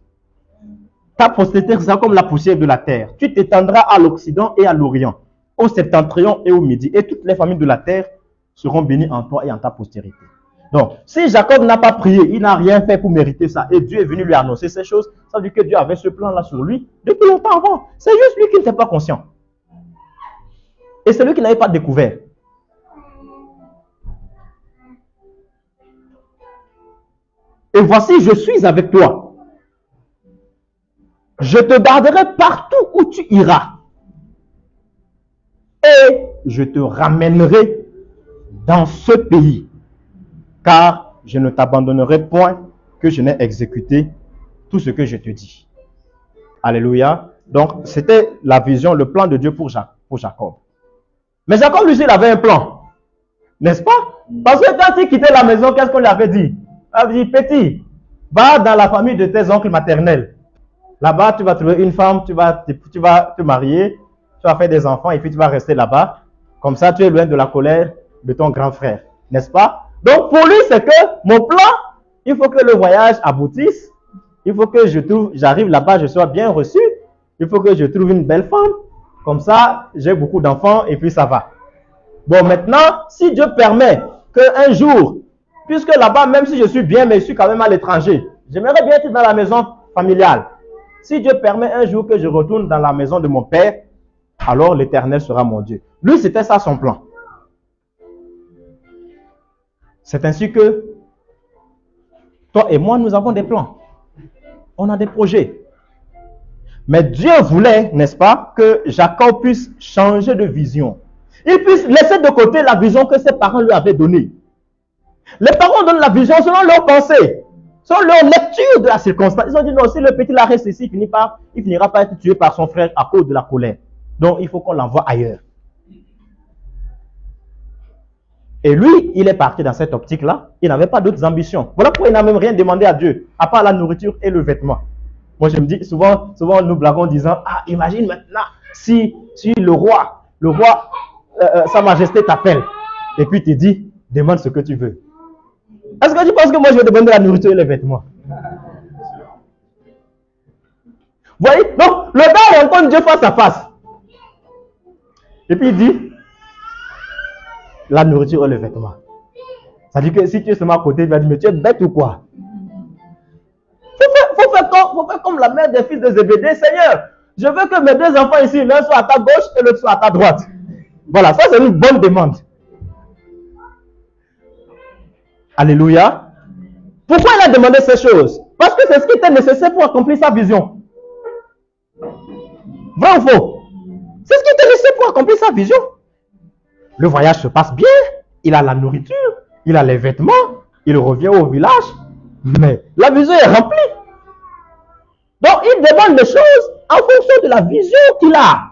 Ta postérité sera comme la poussière de la terre. Tu t'étendras à l'Occident et à l'Orient, au septentrion et au midi. Et toutes les familles de la terre seront bénies en toi et en ta postérité. Donc, si Jacob n'a pas prié, il n'a rien fait pour mériter ça, et Dieu est venu lui annoncer ces choses, ça veut dire que Dieu avait ce plan-là sur lui depuis longtemps avant. C'est juste lui qui n'était pas conscient. Et c'est lui qui n'avait pas découvert. Et voici, je suis avec toi. Je te garderai partout où tu iras. Et je te ramènerai dans ce pays. Car je ne t'abandonnerai point que je n'ai exécuté tout ce que je te dis. Alléluia. Donc, c'était la vision, le plan de Dieu pour Jacob. Mais Jacob, lui, il avait un plan. N'est-ce pas? Parce que quand il quittait la maison, qu'est-ce qu'on lui avait dit? Il avait dit, petit, va dans la famille de tes oncles maternels. Là-bas, tu vas trouver une femme, tu vas te marier, tu vas faire des enfants et puis tu vas rester là-bas. Comme ça, tu es loin de la colère de ton grand frère. N'est-ce pas? Donc, pour lui, c'est que mon plan, il faut que le voyage aboutisse Il faut que j'arrive là-bas, je sois bien reçu. Il faut que je trouve une belle femme. Comme ça, j'ai beaucoup d'enfants et puis ça va. Bon, maintenant, si Dieu permet qu'un jour, puisque là-bas, même si je suis bien, mais je suis quand même à l'étranger, j'aimerais bien être dans la maison familiale. Si Dieu permet un jour que je retourne dans la maison de mon père, alors l'Éternel sera mon Dieu. Lui, c'était ça son plan. C'est ainsi que toi et moi, nous avons des plans. On a des projets. Mais Dieu voulait, n'est-ce pas, que Jacob puisse changer de vision. Il puisse laisser de côté la vision que ses parents lui avaient donnée. Les parents donnent la vision selon leurs pensées, selon leur lecture de la circonstance. Ils ont dit non, si le petit là reste ici, il finira par être tué par son frère à cause de la colère. Donc il faut qu'on l'envoie ailleurs. Et lui, il est parti dans cette optique-là. Il n'avait pas d'autres ambitions. Voilà pourquoi il n'a même rien demandé à Dieu, à part la nourriture et le vêtement. Moi, je me dis, souvent nous blaguons en disant, ah, imagine maintenant, si le roi, Sa Majesté t'appelle, et puis te dit, demande ce que tu veux. Est-ce que tu penses que moi, je vais demander la nourriture et les vêtements? Vous voyez? Donc, le gars rencontre Dieu face à face. Et puis il dit, la nourriture et le vêtement. Ça dit que si tu es seulement à côté, il va dire, mais tu es bête ou quoi? Faut faire comme la mère des fils de Zébédée. Seigneur, je veux que mes deux enfants ici, l'un soit à ta gauche et l'autre soit à ta droite. Voilà, ça c'est une bonne demande. Alléluia. Pourquoi il a demandé ces choses? Parce que c'est ce qui était nécessaire pour accomplir sa vision. Vrai ou faux? C'est ce qui était nécessaire pour accomplir sa vision. Le voyage se passe bien, il a la nourriture, il a les vêtements, il revient au village, mais la vision est remplie. Donc il demande des choses en fonction de la vision qu'il a.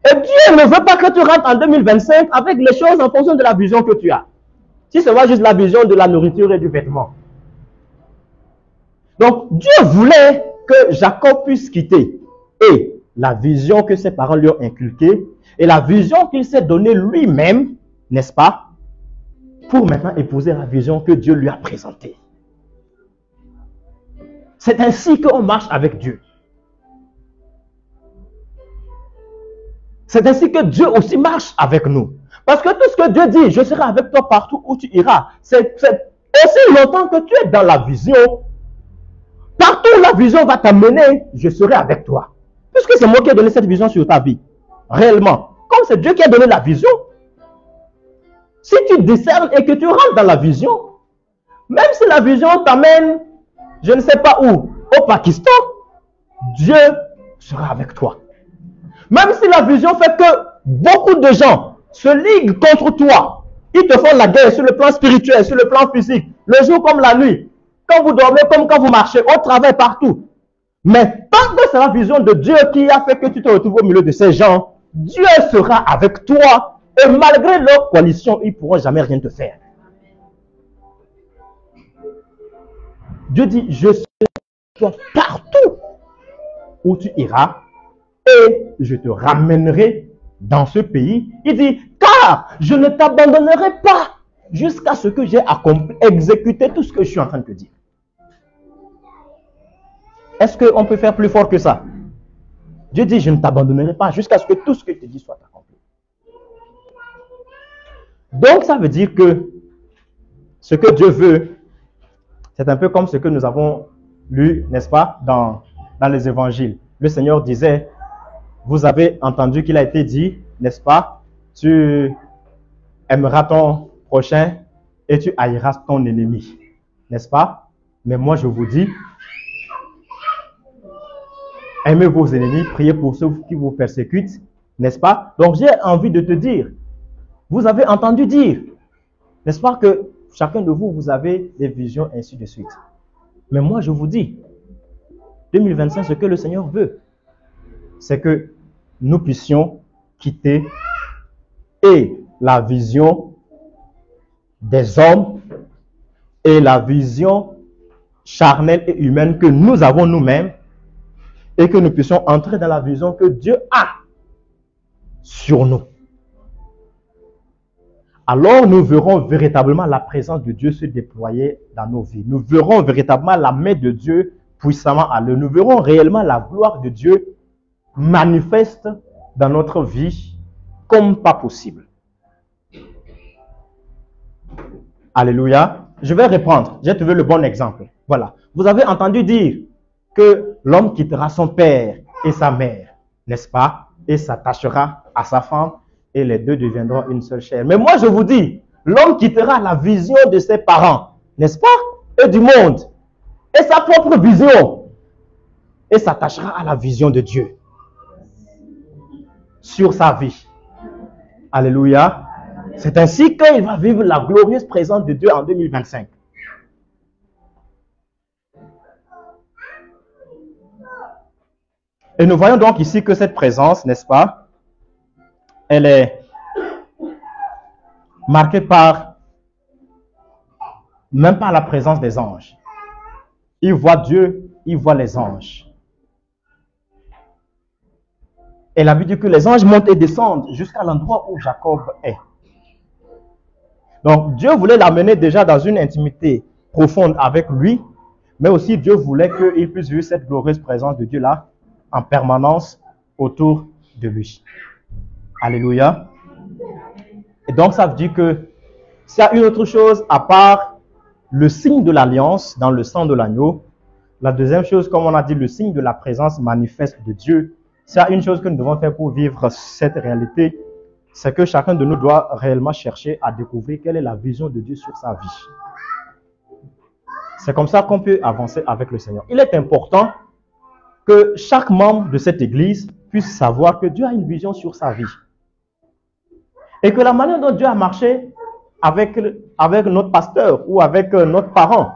Et Dieu ne veut pas que tu rentres en 2025 avec les choses en fonction de la vision que tu as. Si c'est juste la vision de la nourriture et du vêtement. Donc Dieu voulait que Jacob puisse quitter et la vision que ses parents lui ont inculquée et la vision qu'il s'est donnée lui-même, n'est-ce pas, pour maintenant épouser la vision que Dieu lui a présentée. C'est ainsi qu'on marche avec Dieu. C'est ainsi que Dieu aussi marche avec nous. Parce que tout ce que Dieu dit, je serai avec toi partout où tu iras, c'est aussi longtemps que tu es dans la vision. Partout où la vision va t'amener, je serai avec toi. Puisque c'est moi qui ai donné cette vision sur ta vie. Réellement. Comme c'est Dieu qui a donné la vision. Si tu discernes et que tu rentres dans la vision, même si la vision t'amène, je ne sais pas où, au Pakistan, Dieu sera avec toi. Même si la vision fait que beaucoup de gens se liguent contre toi, ils te font la guerre sur le plan spirituel, sur le plan physique, le jour comme la nuit, quand vous dormez comme quand vous marchez, au travail, partout. Mais tant que c'est la vision de Dieu qui a fait que tu te retrouves au milieu de ces gens, Dieu sera avec toi et malgré leur coalition, ils ne pourront jamais rien te faire. Dieu dit, je serai avec toi partout où tu iras et je te ramènerai dans ce pays. Il dit, car je ne t'abandonnerai pas jusqu'à ce que j'ai exécuté tout ce que je suis en train de te dire. Est-ce qu'on peut faire plus fort que ça? Dieu dit, je ne t'abandonnerai pas jusqu'à ce que tout ce que je te dis soit accompli. Donc, ça veut dire que ce que Dieu veut, c'est un peu comme ce que nous avons lu, n'est-ce pas, dans les évangiles. Le Seigneur disait, vous avez entendu qu'il a été dit, n'est-ce pas, tu aimeras ton prochain et tu haïras ton ennemi, n'est-ce pas? Mais moi, je vous dis, aimez vos ennemis, priez pour ceux qui vous persécutent, n'est-ce pas? Donc, j'ai envie de te dire, vous avez entendu dire, n'est-ce pas, que chacun de vous, vous avez des visions, ainsi de suite. Mais moi, je vous dis, 2025, ce que le Seigneur veut, c'est que nous puissions quitter et la vision des hommes et la vision charnelle et humaine que nous avons nous-mêmes et que nous puissions entrer dans la vision que Dieu a sur nous. alors nous verrons véritablement la présence de Dieu se déployer dans nos vies. Nous verrons véritablement la main de Dieu puissamment à l'œuvre. Nous verrons réellement la gloire de Dieu manifeste dans notre vie comme pas possible. Alléluia. Je vais reprendre. J'ai trouvé le bon exemple. Voilà. Vous avez entendu dire que l'homme quittera son père et sa mère, n'est-ce pas? Et s'attachera à sa femme et les deux deviendront une seule chair. Mais moi, je vous dis, l'homme quittera la vision de ses parents, n'est-ce pas? Et du monde. Et sa propre vision. Et s'attachera à la vision de Dieu. Sur sa vie. Alléluia. C'est ainsi qu'il va vivre la glorieuse présence de Dieu en 2025. Et nous voyons donc ici que cette présence, n'est-ce pas, elle est marquée par, même par la présence des anges. Il voit Dieu, il voit les anges. Et la Bible dit que les anges montent et descendent jusqu'à l'endroit où Jacob est. Donc Dieu voulait l'amener déjà dans une intimité profonde avec lui, mais aussi Dieu voulait qu'il puisse vivre cette glorieuse présence de Dieu là en permanence autour de lui. Alléluia. Et donc ça veut dire que s'il y a une autre chose à part le signe de l'alliance dans le sang de l'agneau, la deuxième chose, comme on a dit, le signe de la présence manifeste de Dieu, s'il y a une chose que nous devons faire pour vivre cette réalité, c'est que chacun de nous doit réellement chercher à découvrir quelle est la vision de Dieu sur sa vie. C'est comme ça qu'on peut avancer avec le Seigneur. Il est important que chaque membre de cette église puisse savoir que Dieu a une vision sur sa vie. Et que la manière dont Dieu a marché avec notre pasteur ou avec notre parent,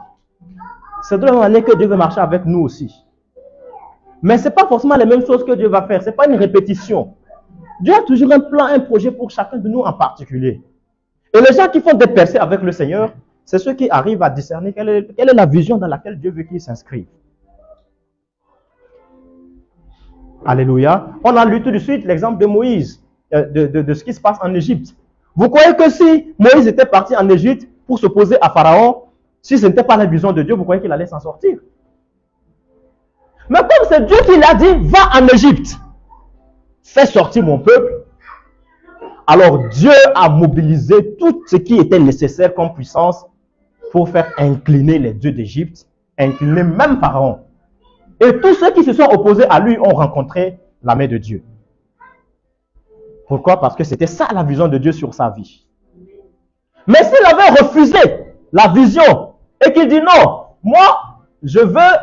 c'est de la même manière que Dieu veut marcher avec nous aussi. Mais ce n'est pas forcément les mêmes choses que Dieu va faire. Ce n'est pas une répétition. Dieu a toujours un plan, un projet pour chacun de nous en particulier. Et les gens qui font des percées avec le Seigneur, c'est ceux qui arrivent à discerner quelle est la vision dans laquelle Dieu veut qu'ils s'inscrivent. Alléluia. On a lu tout de suite l'exemple de Moïse, de ce qui se passe en Égypte. Vous croyez que si Moïse était parti en Égypte pour s'opposer à Pharaon, si ce n'était pas la vision de Dieu, vous croyez qu'il allait s'en sortir? Mais comme c'est Dieu qui l'a dit, va en Égypte, fais sortir mon peuple. Alors Dieu a mobilisé tout ce qui était nécessaire comme puissance pour faire incliner les dieux d'Égypte, incliner même Pharaon. Et tous ceux qui se sont opposés à lui ont rencontré la main de Dieu. Pourquoi? Parce que c'était ça la vision de Dieu sur sa vie. Mais s'il avait refusé la vision et qu'il dit non, moi, je veux,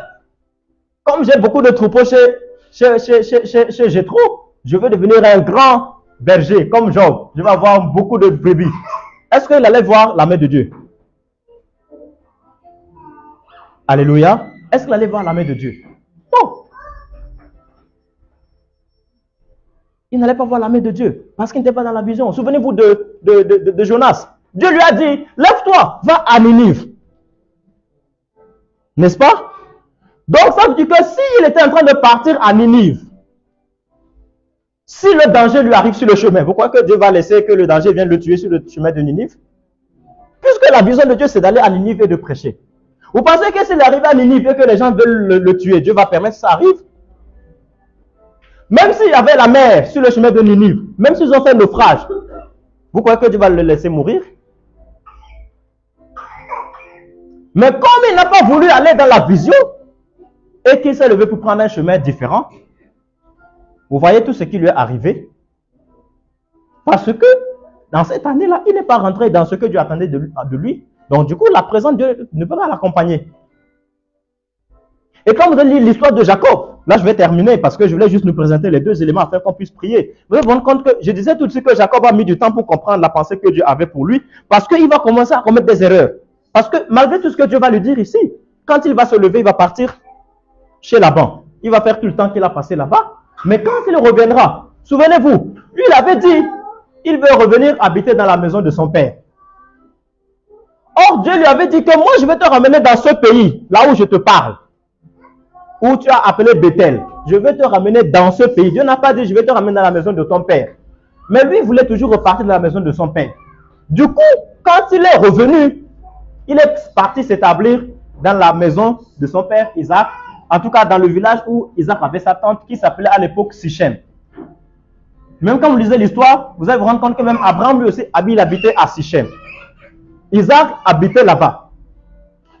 comme j'ai beaucoup de troupeaux chez Jéthro, je veux devenir un grand berger comme Job. Je vais avoir beaucoup de brebis. Est-ce qu'il allait voir la main de Dieu? Alléluia. Est-ce qu'il allait voir la main de Dieu? Non. Il n'allait pas voir la main de Dieu parce qu'il n'était pas dans la vision. Souvenez-vous de Jonas. Dieu lui a dit, lève-toi, va à Ninive. N'est-ce pas? Donc ça veut dire que s'il était en train de partir à Ninive, si le danger lui arrive sur le chemin, vous croyez que Dieu va laisser que le danger vienne le tuer sur le chemin de Ninive? Puisque la vision de Dieu, c'est d'aller à Ninive et de prêcher. Vous pensez que s'il arrive à Ninive et que les gens veulent le tuer, Dieu va permettre que ça arrive? Même s'il y avait la mer sur le chemin de Ninive, même s'ils ont fait naufrage, vous croyez que Dieu va le laisser mourir? Mais comme il n'a pas voulu aller dans la vision, et qu'il s'est levé pour prendre un chemin différent, vous voyez tout ce qui lui est arrivé? Parce que dans cette année-là, il n'est pas rentré dans ce que Dieu attendait de lui. Donc du coup, la présence de Dieu ne peut pas l'accompagner. Et quand vous allez lire l'histoire de Jacob, là je vais terminer parce que je voulais juste nous présenter les deux éléments afin qu'on puisse prier. Vous allez vous rendre compte que je disais tout de suite que Jacob a mis du temps pour comprendre la pensée que Dieu avait pour lui, parce qu'il va commencer à commettre des erreurs. Parce que malgré tout ce que Dieu va lui dire ici, quand il va se lever, il va partir chez Laban. Il va faire tout le temps qu'il a passé là-bas. Mais quand il reviendra, souvenez-vous, lui il avait dit, il veut revenir habiter dans la maison de son père. Or Dieu lui avait dit que moi je vais te ramener dans ce pays, là où je te parle, où tu as appelé Bethel. Je vais te ramener dans ce pays. Dieu n'a pas dit je vais te ramener dans la maison de ton père. Mais lui il voulait toujours repartir de la maison de son père. Du coup, quand il est revenu, il est parti s'établir dans la maison de son père Isaac, en tout cas dans le village où Isaac avait sa tante qui s'appelait à l'époque Sichem. Même quand vous lisez l'histoire, vous allez vous rendre compte que même Abraham lui aussi il habitait à Sichem. Isaac habitait là-bas.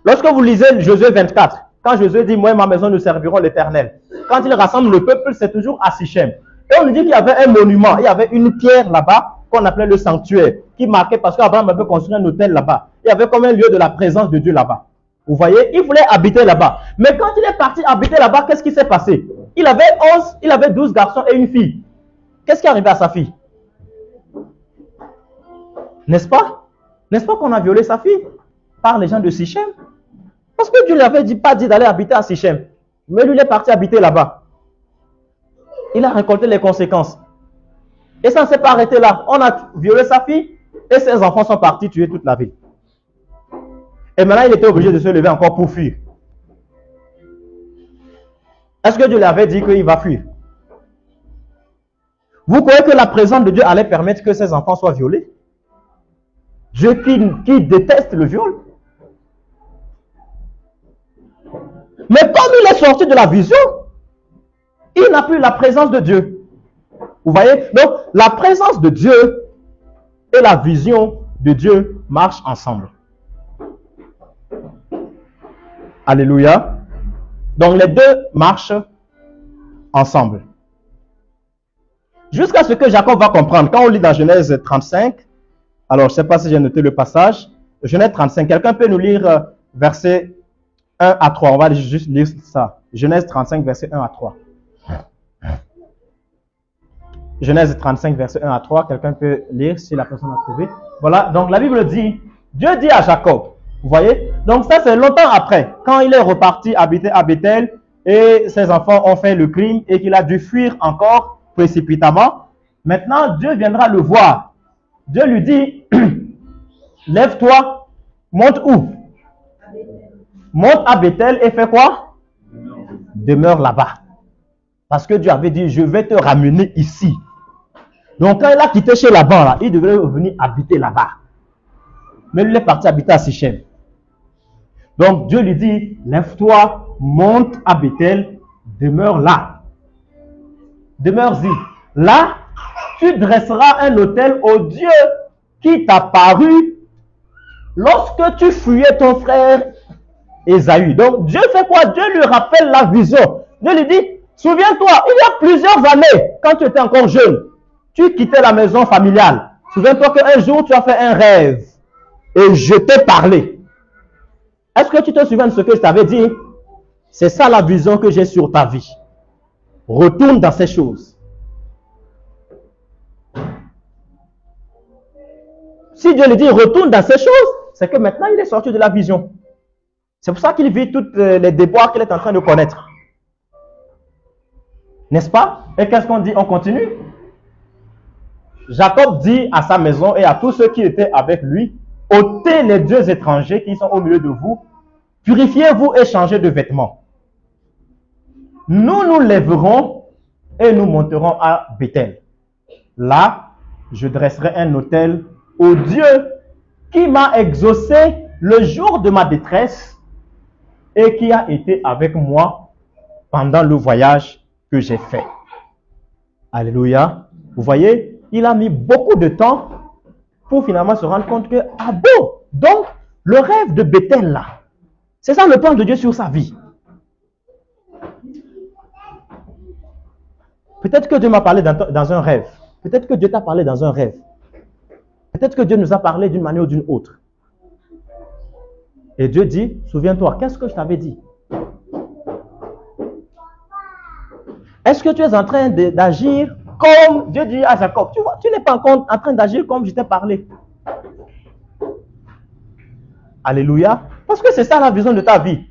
Lorsque vous lisez Josué 24, quand Josué dit « Moi et ma maison nous servirons l'Éternel », quand il rassemble le peuple, c'est toujours à Sichem. Et on nous dit qu'il y avait un monument, il y avait une pierre là-bas qu'on appelait le sanctuaire, qui marquait parce qu'Abraham avait construit un hôtel là-bas. Il y avait comme un lieu de la présence de Dieu là-bas. Vous voyez, il voulait habiter là-bas. Mais quand il est parti habiter là-bas, qu'est-ce qui s'est passé? Il avait 12 garçons et une fille. Qu'est-ce qui est arrivé à sa fille? N'est-ce pas? N'est-ce pas qu'on a violé sa fille par les gens de Sichem? Parce que Dieu ne lui avait pas dit d'aller habiter à Sichem. Mais lui, il est parti habiter là-bas. Il a récolté les conséquences. Et ça ne s'est pas arrêté là. On a violé sa fille et ses enfants sont partis tuer toute la ville. Et maintenant, il était obligé de se lever encore pour fuir. Est-ce que Dieu lui avait dit qu'il va fuir? Vous croyez que la présence de Dieu allait permettre que ses enfants soient violés? Dieu qui déteste le viol. Mais comme il est sorti de la vision, il n'a plus la présence de Dieu. Vous voyez? Donc, la présence de Dieu et la vision de Dieu marchent ensemble. Alléluia. Donc, les deux marchent ensemble. Jusqu'à ce que Jacob va comprendre. Quand on lit dans Genèse 35, alors je ne sais pas si j'ai noté le passage, Genèse 35, quelqu'un peut nous lire verset 1 à 3. On va juste lire ça. Genèse 35, verset 1 à 3. Genèse 35, verset 1 à 3. Quelqu'un peut lire si la personne a trouvé. Voilà, donc la Bible dit, Dieu dit à Jacob, vous voyez, donc ça c'est longtemps après, quand il est reparti habiter à Bethel et ses enfants ont fait le crime et qu'il a dû fuir encore précipitamment. Maintenant, Dieu viendra le voir. Dieu lui dit, lève-toi, monte où? Monte à Bethel et fais quoi? Demeure là-bas. Parce que Dieu avait dit, je vais te ramener ici. Donc quand il a quitté chez Laban, là, il devrait venir habiter là-bas. Mais lui, il est parti habiter à Sichem. Donc Dieu lui dit, lève-toi, monte à Bethel, demeure là. Demeure-y. Là, tu dresseras un autel au Dieu qui t'a paru lorsque tu fuyais ton frère Ésaü. Donc Dieu fait quoi? Dieu lui rappelle la vision. Dieu lui dit, souviens-toi, il y a plusieurs années, quand tu étais encore jeune, tu quittais la maison familiale. Souviens-toi qu'un jour, tu as fait un rêve et je t'ai parlé. Est-ce que tu te souviens de ce que je t'avais dit? C'est ça la vision que j'ai sur ta vie. Retourne dans ces choses. Si Dieu lui dit retourne dans ces choses, c'est que maintenant il est sorti de la vision. C'est pour ça qu'il vit toutes les déboires qu'il est en train de connaître. N'est-ce pas? Et qu'est-ce qu'on dit? On continue. Jacob dit à sa maison et à tous ceux qui étaient avec lui, ôtez les dieux étrangers qui sont au milieu de vous, purifiez-vous et changez de vêtements. Nous nous lèverons et nous monterons à Bethel. Là, je dresserai un autel au Dieu qui m'a exaucé le jour de ma détresse et qui a été avec moi pendant le voyage que j'ai fait. Alléluia. Vous voyez, il a mis beaucoup de temps pour finalement se rendre compte que, ah bon, donc le rêve de Bethel là, c'est ça le plan de Dieu sur sa vie. Peut-être que Dieu m'a parlé dans un rêve. Peut-être que Dieu t'a parlé dans un rêve. Peut-être que Dieu nous a parlé d'une manière ou d'une autre. Et Dieu dit, souviens-toi, qu'est-ce que je t'avais dit? Est-ce que tu es en train d'agir comme Dieu dit à Jacob? Tu vois, tu n'es pas encore en train d'agir comme je t'ai parlé. Alléluia. Parce que c'est ça la vision de ta vie.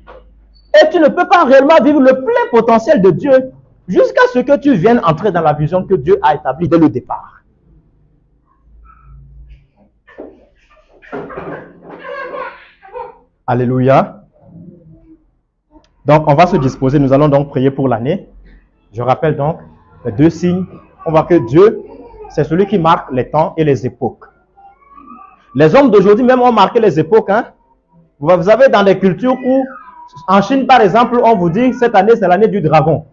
Et tu ne peux pas réellement vivre le plein potentiel de Dieu jusqu'à ce que tu viennes entrer dans la vision que Dieu a établie dès le départ. Alléluia. Donc, on va se disposer. Nous allons donc prier pour l'année. Je rappelle donc les deux signes. On voit que Dieu, c'est celui qui marque les temps et les époques. Les hommes d'aujourd'hui même ont marqué les époques. Hein. Vous avez dans des cultures où, en Chine par exemple, on vous dit cette année c'est l'année du dragon.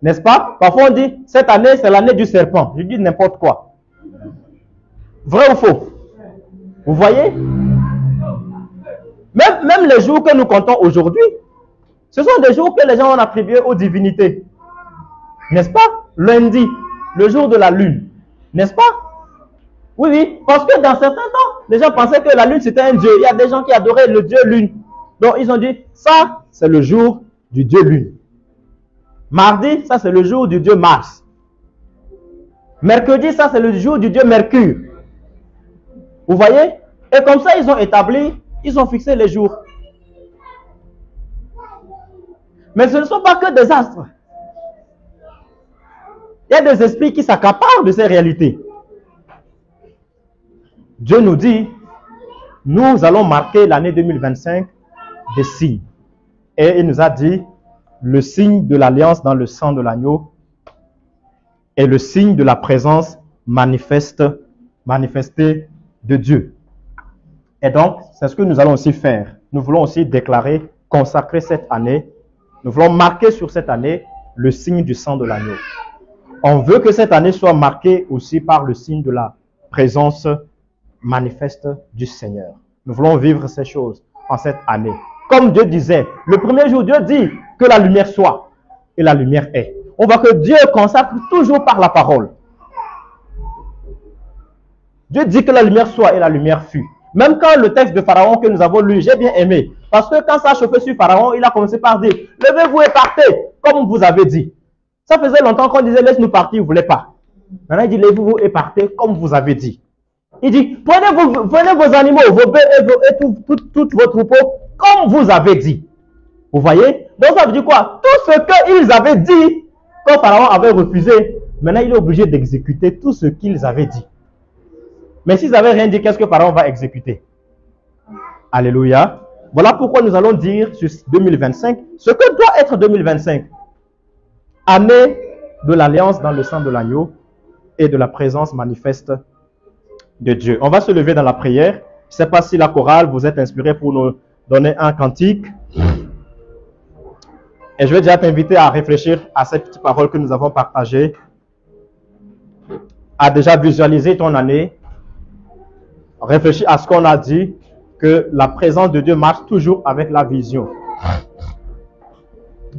N'est-ce pas? Parfois on dit cette année c'est l'année du serpent. Je dis n'importe quoi. Vrai ou faux? Vous voyez? Même les jours que nous comptons aujourd'hui, ce sont des jours que les gens ont attribués aux divinités. N'est-ce pas? Lundi, le jour de la lune. N'est-ce pas? Oui, oui, parce que dans certains temps, les gens pensaient que la lune c'était un dieu. Il y a des gens qui adoraient le dieu lune. Donc ils ont dit, ça c'est le jour du dieu lune. Mardi, ça c'est le jour du dieu Mars. Mercredi, ça c'est le jour du dieu Mercure. Vous voyez? Et comme ça, ils ont établi, ils ont fixé les jours. Mais ce ne sont pas que des astres. Il y a des esprits qui s'accaparent de ces réalités. Dieu nous dit, nous allons marquer l'année 2025 des signes. Et il nous a dit, le signe de l'alliance dans le sang de l'agneau est le signe de la présence manifestée de Dieu. Et donc, c'est ce que nous allons aussi faire. Nous voulons aussi déclarer, consacrer cette année. Nous voulons marquer sur cette année le signe du sang de l'agneau. On veut que cette année soit marquée aussi par le signe de la présence manifeste du Seigneur. Nous voulons vivre ces choses en cette année. Comme Dieu disait, le premier jour, Dieu dit que la lumière soit et la lumière est. On voit que Dieu consacre toujours par la parole. Dieu dit que la lumière soit et la lumière fut. Même quand le texte de Pharaon que nous avons lu, j'ai bien aimé. Parce que quand ça a chauffé sur Pharaon, il a commencé par dire, levez-vous et partez, comme vous avez dit. Ça faisait longtemps qu'on disait, laisse-nous partir, il ne voulait pas. Maintenant, il dit, levez-vous et partez, comme vous avez dit. Il dit, prenez vos animaux, vos bœufs et tous vos troupeaux, comme vous avez dit. Vous voyez? Donc ça veut dire quoi? Tout ce qu'ils avaient dit, quand Pharaon avait refusé, maintenant il est obligé d'exécuter tout ce qu'ils avaient dit. Mais s'ils n'avaient rien dit, qu'est-ce que Pharaon va exécuter? Alléluia. Voilà pourquoi nous allons dire sur 2025, ce que doit être 2025. Année de l'alliance dans le sang de l'agneau et de la présence manifeste de Dieu. On va se lever dans la prière. Je ne sais pas si la chorale vous êtes inspiré pour nous donner un cantique. Et je vais déjà t'inviter à réfléchir à cette petite parole que nous avons partagée, à déjà visualiser ton année, réfléchir à ce qu'on a dit, que la présence de Dieu marche toujours avec la vision.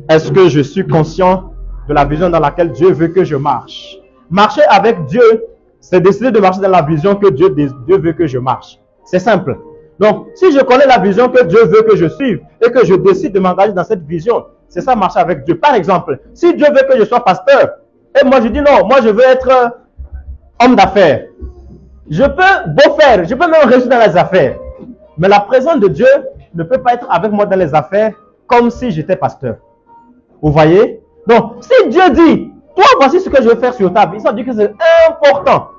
Est-ce que je suis conscient de la vision dans laquelle Dieu veut que je marche? Marcher avec Dieu, c'est décider de marcher dans la vision que Dieu veut que je marche. C'est simple. Donc, si je connais la vision que Dieu veut que je suive et que je décide de m'engager dans cette vision, c'est ça marcher avec Dieu. Par exemple, si Dieu veut que je sois pasteur, et moi je dis non, moi je veux être homme d'affaires. Je peux beau faire, je peux même réussir dans les affaires. Mais la présence de Dieu ne peut pas être avec moi dans les affaires comme si j'étais pasteur. Vous voyez? Donc, si Dieu dit, toi voici ce que je veux faire sur table, il s'en dit que c'est important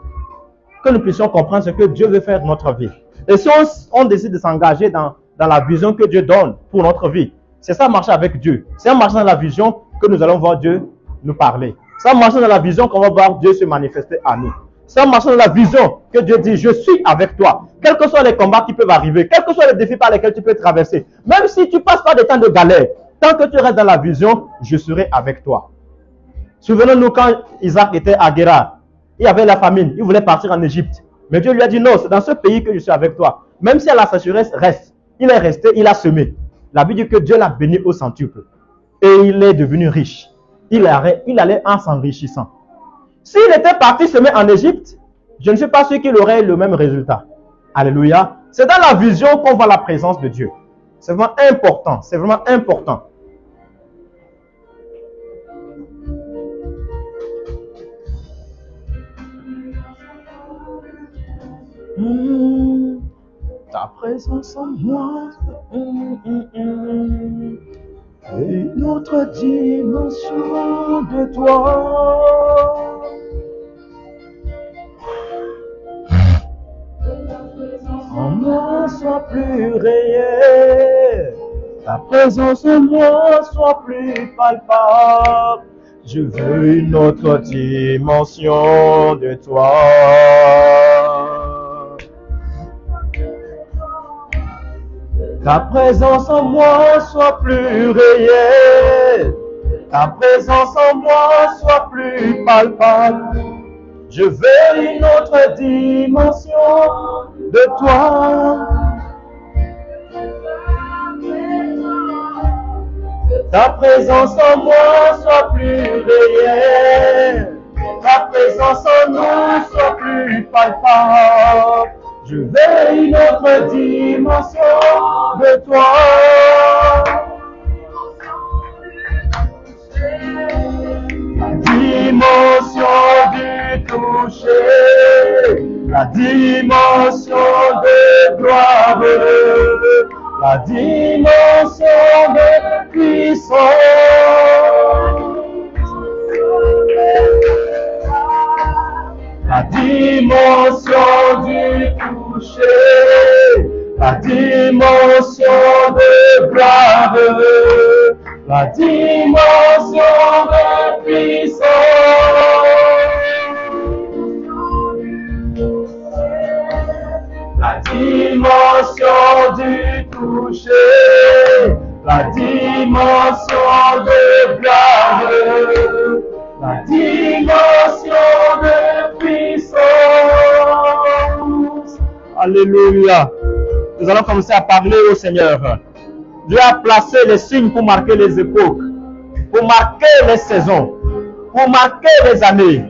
que nous puissions comprendre ce que Dieu veut faire de notre vie. Et si on décide de s'engager dans la vision que Dieu donne pour notre vie, c'est ça marcher avec Dieu. C'est en marchant dans la vision que nous allons voir Dieu nous parler. C'est en marchant dans la vision qu'on va voir Dieu se manifester à nous. C'est en marchant dans la vision que Dieu dit, je suis avec toi. Quels que soient les combats qui peuvent arriver, quels que soient les défis par lesquels tu peux traverser, même si tu passes par des temps de galère, tant que tu restes dans la vision, je serai avec toi. Souvenons-nous quand Isaac était à Guérar, il y avait la famine, il voulait partir en Égypte. Mais Dieu lui a dit, non, c'est dans ce pays que je suis avec toi. Même si la sécheresse reste, il est resté, il a semé. La Bible dit que Dieu l'a béni au centuple. Et il est devenu riche. Il allait en s'enrichissant. S'il était parti semer en Égypte, je ne suis pas sûr qu'il aurait le même résultat. Alléluia. C'est dans la vision qu'on voit la présence de Dieu. C'est vraiment important. C'est vraiment important. Ta présence en moi et une autre dimension de toi. En moi soit plus réel, ta présence en moi soit plus palpable. Je veux une autre dimension de toi. Ta présence en moi soit plus réelle. Ta présence en moi soit plus palpable. Je veux une autre dimension de toi. Ta présence en moi soit plus réelle. Ta présence en nous soit plus palpable. Je veux une autre dimension de toi. Dimension du toucher, la dimension de gloire, la dimension de puissance, la dimension du toucher, la dimension de gloire, la dimension de puissance, la dimension du toucher, la dimension de gloire, la dimension de puissance. Alléluia. Nous allons commencer à parler au Seigneur. Dieu a placé les signes pour marquer les époques, pour marquer les saisons, pour marquer les années.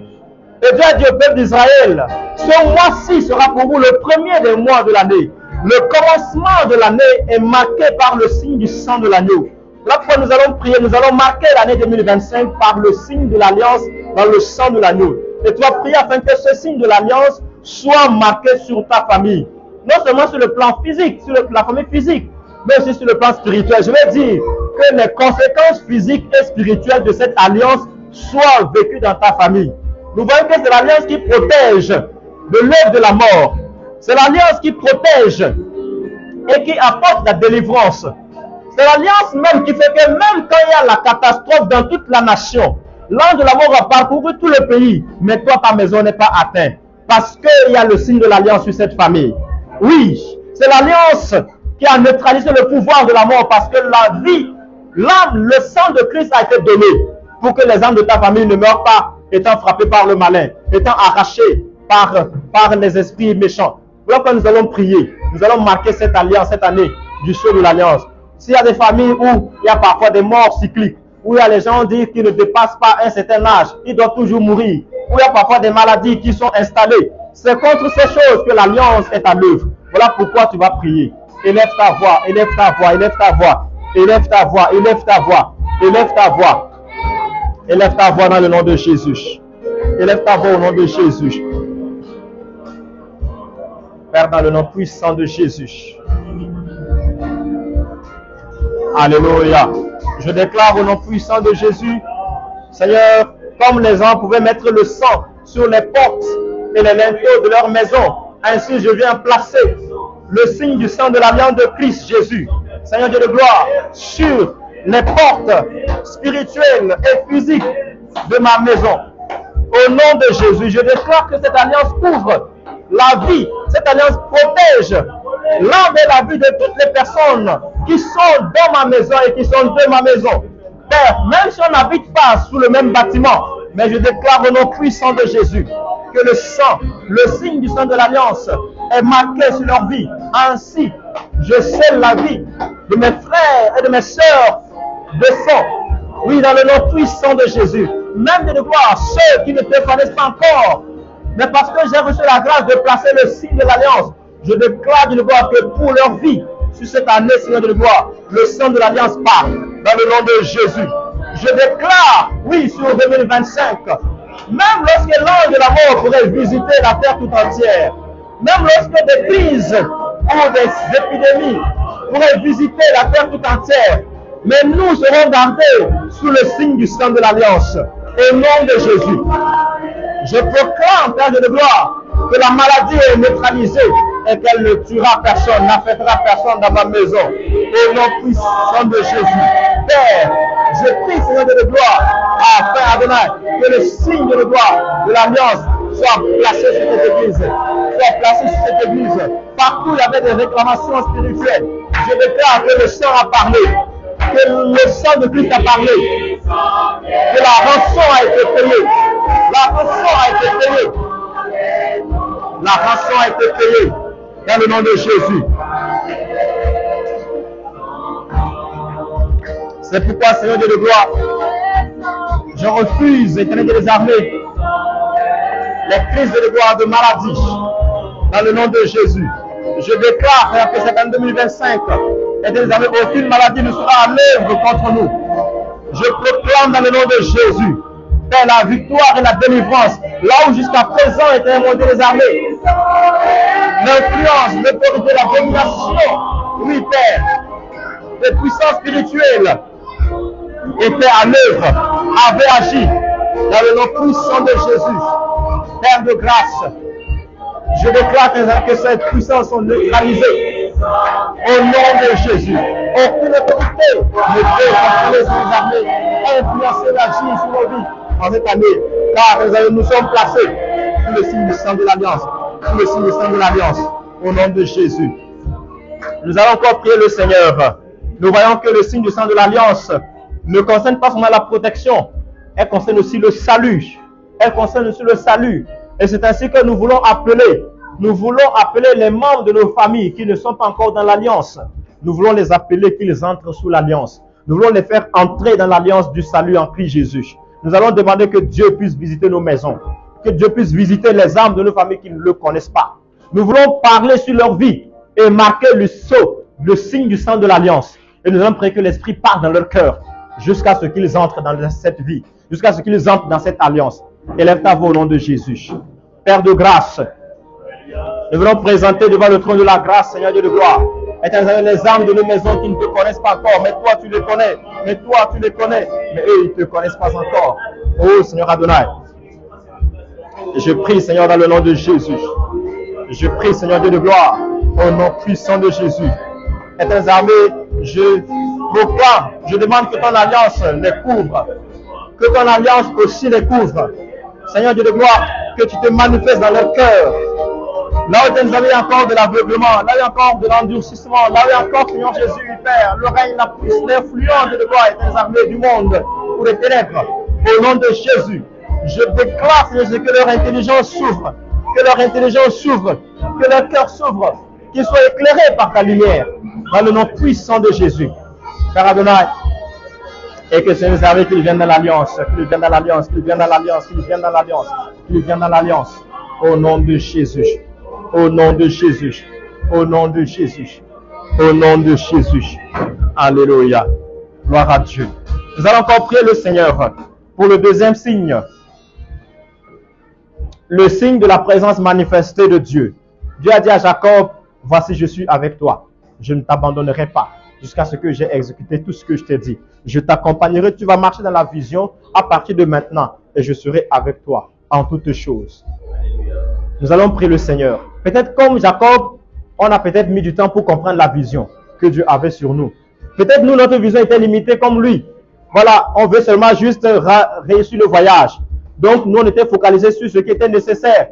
Et Dieu a dit au peuple d'Israël, ce mois-ci sera pour vous le premier des mois de l'année. Le commencement de l'année est marqué par le signe du sang de l'agneau. Là pourquoi nous allons prier, nous allons marquer l'année 2025 par le signe de l'alliance dans le sang de l'agneau. Et tu vas prier afin que ce signe de l'alliance soit marqué sur ta famille. Non seulement sur le plan physique, sur la famille physique, mais aussi sur le plan spirituel. Je vais dire que les conséquences physiques et spirituelles de cette alliance soient vécues dans ta famille. Nous voyons que c'est l'alliance qui protège de l'œuvre de la mort. C'est l'alliance qui protège et qui apporte la délivrance. C'est l'alliance même qui fait que même quand il y a la catastrophe dans toute la nation, l'ange de la mort a parcouru tout le pays, mais toi, ta maison n'est pas atteinte. Parce qu'il y a le signe de l'alliance sur cette famille. Oui, c'est l'alliance qui a neutralisé le pouvoir de la mort parce que la vie, l'âme, le sang de Christ a été donné pour que les âmes de ta famille ne meurent pas étant frappées par le malin, étant arrachées par les esprits méchants. Voilà pourquoi nous allons prier. Nous allons marquer cette alliance, cette année du sceau de l'alliance. S'il y a des familles où il y a parfois des morts cycliques, où il y a les gens disent qu'ils ne dépassent pas un certain âge, ils doivent toujours mourir, où il y a parfois des maladies qui sont installées, c'est contre ces choses que l'alliance est à l'œuvre. Voilà pourquoi tu vas prier. Élève ta voix, élève ta voix, élève ta voix, élève ta voix, élève ta voix, élève ta voix. Élève ta voix dans le nom de Jésus. Élève ta voix au nom de Jésus. Père, dans le nom puissant de Jésus. Alléluia. Je déclare au nom puissant de Jésus, Seigneur, comme les gens pouvaient mettre le sang sur les portes et les linteaux de leur maison, ainsi je viens placer le signe du sang de l'alliance de Christ Jésus, Seigneur Dieu de gloire, sur les portes spirituelles et physiques de ma maison. Au nom de Jésus, je déclare que cette alliance couvre la vie, cette alliance protège l'âme et la vie de toutes les personnes qui sont dans ma maison et qui sont de ma maison. Père, même si on n'habite pas sous le même bâtiment, mais je déclare au nom puissant de Jésus que le sang, le signe du sang de l'alliance est marqué sur leur vie. Ainsi, je scelle la vie de mes frères et de mes sœurs de sang. Oui, dans le nom puissant de Jésus. Même de voir ceux qui ne te connaissent pas encore, mais parce que j'ai reçu la grâce de placer le signe de l'alliance, je déclare de voir que pour leur vie, sur cette année, Seigneur de gloire, le sang de l'alliance part dans le nom de Jésus. Je déclare, oui, sur 2025, même lorsque l'ange de la mort pourrait visiter la terre tout entière, même lorsque des crises ou des épidémies pourraient visiter la terre tout entière, mais nous serons gardés sous le signe du sang de l'alliance. Au nom de Jésus, je proclame, Père de gloire, que la maladie est neutralisée et qu'elle ne tuera personne, n'affectera personne dans ma maison. Au nom puissant de Jésus. Père, je prie, Seigneur de gloire, afin, Adonai, que le signe de gloire de l'alliance soient placés sur cette église. Soient placés sur cette église. Partout, il y avait des réclamations spirituelles. Je déclare que le sang a parlé. Que le sang de Christ a parlé. Que la rançon a été payée. La rançon a été payée. La rançon a été payée. Dans le nom de Jésus. C'est pourquoi, Seigneur Dieu de gloire, je refuse, Éternel des armées, les crises de gloire de maladie. Dans le nom de Jésus. Je déclare que cette année 2025, Éternel des armées, aucune maladie ne sera à l'œuvre contre nous. Je proclame dans le nom de Jésus, Père, la victoire et la délivrance. Là où jusqu'à présent, Éternel mon Dieu des armées, l'influence, l'autorité, la domination, oui, Père, les puissances spirituelles étaient à l'œuvre, avaient agi dans le nom puissant de Jésus. Père de grâce, je déclare que ces puissances sont neutralisées au nom de Jésus. Aucune autorité ne peut contrôler ces armées, influencer l'agir sur nos vies en cette année, car nous sommes placés sous le signe du sang de l'Alliance, sous le signe du sang de l'Alliance, au nom de Jésus. Nous allons encore prier le Seigneur. Nous voyons que le signe du sang de l'Alliance ne concerne pas seulement la protection, elle concerne aussi le salut. Elle concerne aussi le salut. Et c'est ainsi que nous voulons appeler les membres de nos familles qui ne sont pas encore dans l'Alliance. Nous voulons les appeler qu'ils entrent sous l'Alliance. Nous voulons les faire entrer dans l'Alliance du salut en Christ Jésus. Nous allons demander que Dieu puisse visiter nos maisons, que Dieu puisse visiter les âmes de nos familles qui ne le connaissent pas. Nous voulons parler sur leur vie et marquer le sceau, le signe du sang de l'Alliance. Et nous allons prier que l'Esprit parte dans leur cœur jusqu'à ce qu'ils entrent dans cette vie, jusqu'à ce qu'ils entrent dans cette alliance. Élève ta voix au nom de Jésus. Père de grâce, nous voulons présenter devant le trône de la grâce, Seigneur Dieu de gloire, éternel, les âmes de nos maisons qui ne te connaissent pas encore, mais toi tu les connais, mais eux ils ne te connaissent pas encore. Oh Seigneur Adonai, je prie Seigneur dans le nom de Jésus, je prie Seigneur Dieu de gloire, au nom puissant de Jésus. Éternel armées, je proclame, je demande que ton alliance les couvre, que ton alliance aussi les couvre. Seigneur Dieu de gloire, que tu te manifestes dans leur cœur. Là où tu avais encore de l'aveuglement, là où il y a encore de l'endurcissement, là où il y a encore, Seigneur Jésus, Père, le règne, l'influence de gloire et des armées du monde pour les ténèbres. Au nom de Jésus, je déclare, Seigneur Jésus, que leur intelligence s'ouvre, que leur intelligence s'ouvre, que leur cœur s'ouvre, qu'ils soient éclairés par ta lumière, dans le nom puissant de Jésus. Père Adonai, et que Seigneur Jésus, qu'il vienne dans l'alliance, qu'il vienne dans l'alliance, qu'il vienne dans l'alliance, qu'il vienne dans l'alliance, qu'il vienne dans l'alliance. Au nom de Jésus. Au nom de Jésus. Au nom de Jésus. Au nom de Jésus. Alléluia. Gloire à Dieu. Nous allons encore prier le Seigneur pour le deuxième signe. Le signe de la présence manifestée de Dieu. Dieu a dit à Jacob, voici je suis avec toi. Je ne t'abandonnerai pas jusqu'à ce que j'ai exécuté tout ce que je t'ai dit. Je t'accompagnerai, tu vas marcher dans la vision à partir de maintenant et je serai avec toi en toutes choses. Nous allons prier le Seigneur. Peut-être comme Jacob, on a peut-être mis du temps pour comprendre la vision que Dieu avait sur nous. Peut-être nous, notre vision était limitée comme lui. Voilà, on veut seulement juste réussir le voyage. Donc, nous, on était focalisés sur ce qui était nécessaire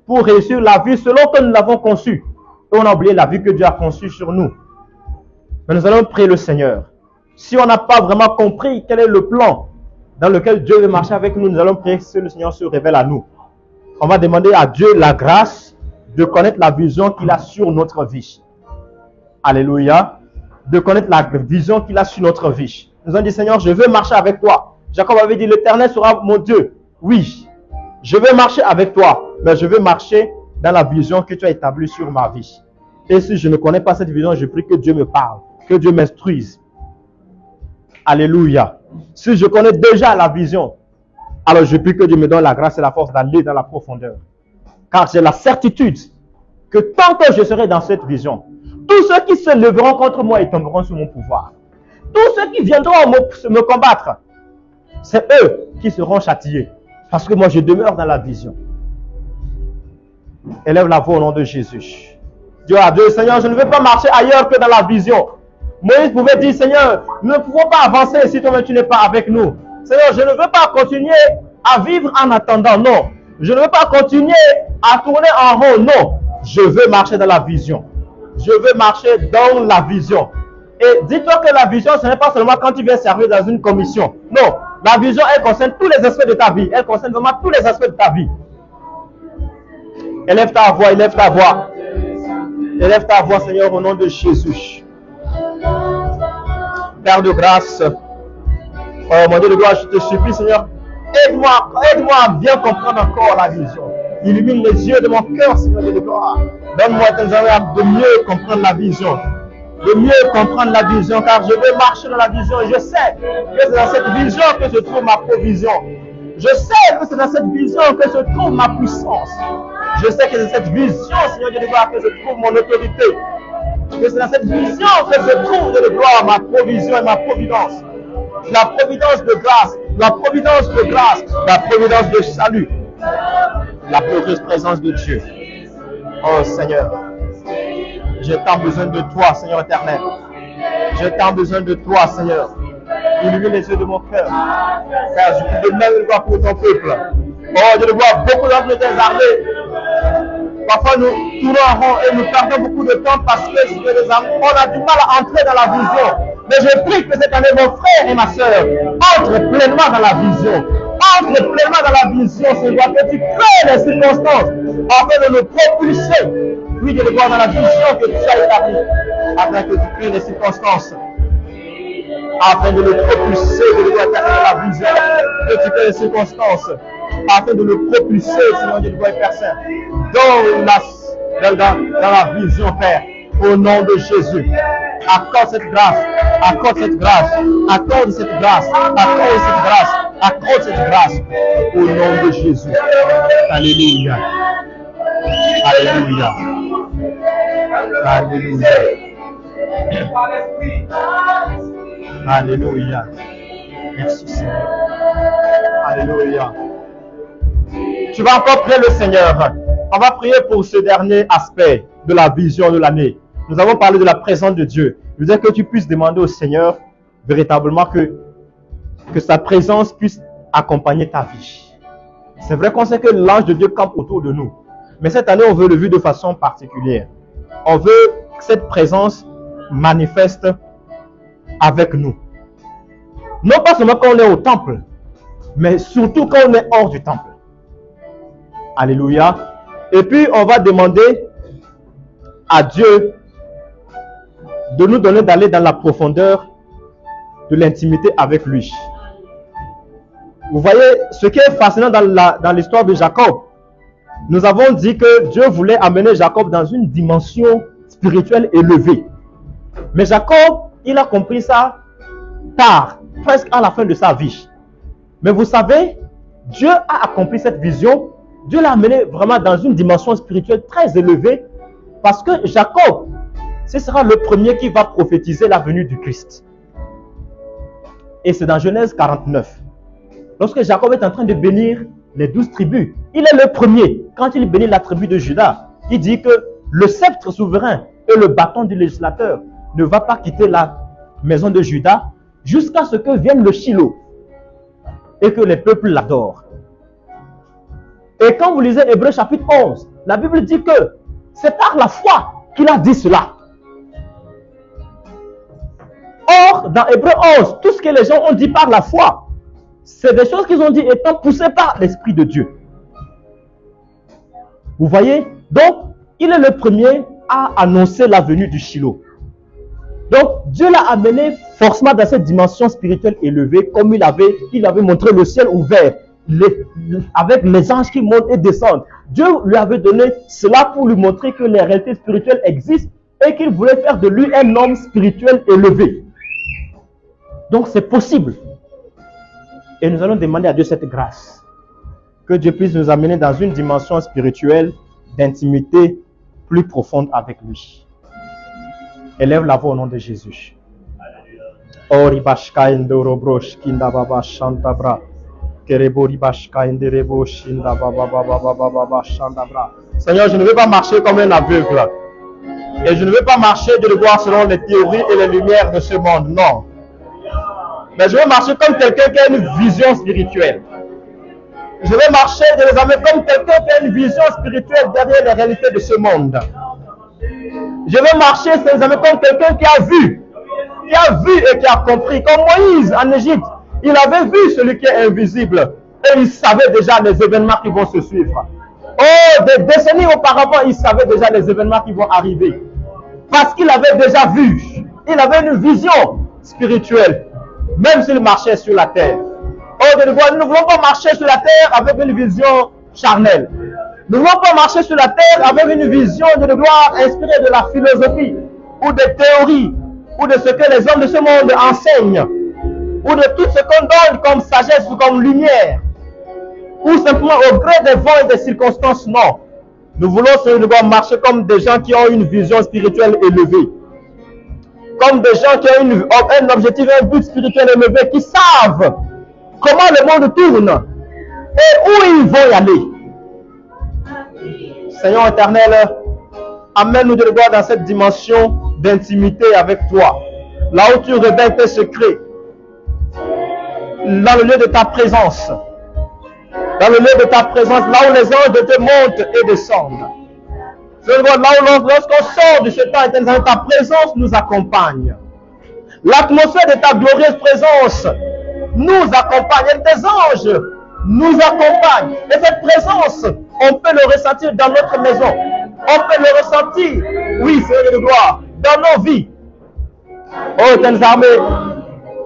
pour réussir la vie selon que nous l'avons conçue. Et on a oublié la vie que Dieu a conçue sur nous. Mais nous allons prier le Seigneur. Si on n'a pas vraiment compris quel est le plan dans lequel Dieu veut marcher avec nous, nous allons prier que le Seigneur se révèle à nous. On va demander à Dieu la grâce de connaître la vision qu'il a sur notre vie. Alléluia. De connaître la vision qu'il a sur notre vie. Nous avons dit, Seigneur, je veux marcher avec toi. Jacob avait dit, l'Éternel sera mon Dieu. Oui, je veux marcher avec toi, mais je veux marcher dans la vision que tu as établie sur ma vie. Et si je ne connais pas cette vision, je prie que Dieu me parle, que Dieu m'instruise. Alléluia. Si je connais déjà la vision, alors je prie que Dieu me donne la grâce et la force d'aller dans la profondeur. Car j'ai la certitude que tant que je serai dans cette vision, tous ceux qui se leveront contre moi et tomberont sous mon pouvoir. Tous ceux qui viendront me combattre, c'est eux qui seront châtiés. Parce que moi, je demeure dans la vision. Élève la voix au nom de Jésus. Dieu a dit, Seigneur, je ne veux pas marcher ailleurs que dans la vision. Moïse pouvait dire, Seigneur, nous ne pouvons pas avancer si toi-même tu n'es pas avec nous. Seigneur, je ne veux pas continuer à vivre en attendant. Non. Je ne veux pas continuer à tourner en rond. Non, je veux marcher dans la vision. Je veux marcher dans la vision. Et dis-toi que la vision, ce n'est pas seulement quand tu viens servir dans une commission. Non, la vision, elle concerne tous les aspects de ta vie. Elle concerne vraiment tous les aspects de ta vie. Élève ta voix, élève ta voix. Élève ta voix, Seigneur, au nom de Jésus. Père de grâce, oh mon Dieu de gloire, je te supplie, Seigneur, aide-moi à bien comprendre encore la vision. Illumine les yeux de mon cœur, Seigneur de gloire. Donne-moi de mieux comprendre la vision. De mieux comprendre la vision, car je veux marcher dans la vision. Et je sais que c'est dans cette vision que se trouve ma provision. Je sais que c'est dans cette vision que se trouve ma puissance. Je sais que c'est dans cette vision, Seigneur de gloire, que se trouve mon autorité. Que c'est dans cette vision que se trouve de gloire ma provision et ma providence. La providence de grâce, la providence de grâce, la providence de salut. La glorieuse présence de Dieu. Oh Seigneur, j'ai tant besoin de toi, Seigneur éternel. J'ai tant besoin de toi, Seigneur. Illumine les yeux de mon cœur. Car je peux même le voir pour ton peuple. Oh, je le vois beaucoup d'entre nous armés. Parfois nous tournons en rond et nous perdons beaucoup de temps parce que on a du mal à entrer dans la vision. Mais je prie que cette année, mon frère et ma soeur, entre pleinement dans la vision. Entre pleinement dans la vision, Seigneur, que tu crées les circonstances afin de nous propulser. Oui, de le voir dans la vision que tu as établie, afin que tu crées les circonstances, afin de le propulser, de le voir dans la vision, que tu crées les circonstances, afin de le propulser, Seigneur Dieu de gloire et Père Saint, dans la vision, Père, au nom de Jésus. Accorde cette grâce, accorde cette grâce, accorde cette grâce, accorde cette grâce, accorde cette grâce, au nom de Jésus. Alléluia. Alléluia. Alléluia. Alléluia. Merci Seigneur. Alléluia. Tu vas encore prier le Seigneur. On va prier pour ce dernier aspect de la vision de l'année. Nous avons parlé de la présence de Dieu. Je veux dire que tu puisses demander au Seigneur véritablement que sa présence puisse accompagner ta vie. C'est vrai qu'on sait que l'ange de Dieu campe autour de nous. Mais cette année, on veut le vivre de façon particulière. On veut que cette présence manifeste avec nous. Non pas seulement quand on est au temple, mais surtout quand on est hors du temple. Alléluia. Et puis, on va demander à Dieu de nous donner d'aller dans la profondeur de l'intimité avec lui. Vous voyez, ce qui est fascinant dans l'histoire de Jacob, nous avons dit que Dieu voulait amener Jacob dans une dimension spirituelle élevée. Mais Jacob, il a compris ça tard, presque à la fin de sa vie. Mais vous savez, Dieu a accompli cette vision. Dieu l'a amené vraiment dans une dimension spirituelle très élevée parce que Jacob, ce sera le premier qui va prophétiser la venue du Christ. Et c'est dans Genèse 49. Lorsque Jacob est en train de bénir les 12 tribus, il est le premier. Quand il bénit la tribu de Juda, il dit que le sceptre souverain et le bâton du législateur ne va pas quitter la maison de Juda jusqu'à ce que vienne le Shiloh et que les peuples l'adorent. Et quand vous lisez Hébreux chapitre 11, la Bible dit que c'est par la foi qu'il a dit cela. Or, dans Hébreux 11, tout ce que les gens ont dit par la foi, c'est des choses qu'ils ont dit étant poussées par l'Esprit de Dieu. Vous voyez? Donc, il est le premier à annoncer la venue du Shiloh. Donc, Dieu l'a amené forcément dans cette dimension spirituelle élevée, comme il avait montré le ciel ouvert, avec les anges qui montent et descendent. Dieu lui avait donné cela pour lui montrer que les réalités spirituelles existent et qu'il voulait faire de lui un homme spirituel élevé. Donc, c'est possible. Et nous allons demander à Dieu cette grâce. Que Dieu puisse nous amener dans une dimension spirituelle d'intimité plus profonde avec lui. Élève la voix au nom de Jésus. Seigneur, je ne veux pas marcher comme un aveugle. Et je ne veux pas marcher de le voir selon les théories et les lumières de ce monde. Non. Mais je veux marcher comme quelqu'un qui a une vision spirituelle. Je vais marcher désormais comme quelqu'un qui a une vision spirituelle derrière les réalités de ce monde. Je vais marcher désormais comme quelqu'un qui a vu et qui a compris. Comme Moïse en Égypte, il avait vu celui qui est invisible et il savait déjà les événements qui vont se suivre. Oh, des décennies auparavant, il savait déjà les événements qui vont arriver. Parce qu'il avait déjà vu. Il avait une vision spirituelle, même s'il marchait sur la terre. Oh, nous ne voulons pas marcher sur la terre avec une vision charnelle. Nous ne voulons pas marcher sur la terre avec une vision de gloire inspirée de la philosophie, ou des théories, ou de ce que les hommes de ce monde enseignent, ou de tout ce qu'on donne comme sagesse ou comme lumière, ou simplement au gré des vents et des circonstances. Non. Nous voulons marcher comme des gens qui ont une vision spirituelle élevée, comme des gens qui ont un objectif, un but spirituel élevé, qui savent comment le monde tourne et où ils vont y aller. Seigneur éternel, amène-nous de gloire dans cette dimension d'intimité avec toi, là où tu révèles tes secrets, dans le lieu de ta présence, là où les anges de te montent et descendent. Là où lorsqu'on sort de ce temps, ta présence nous accompagne. L'atmosphère de ta glorieuse présence nous accompagne. Et tes anges nous accompagnent. Et cette présence, on peut le ressentir dans notre maison. On peut le ressentir, oui, Seigneur de gloire, dans nos vies. Oh, éternelles armées,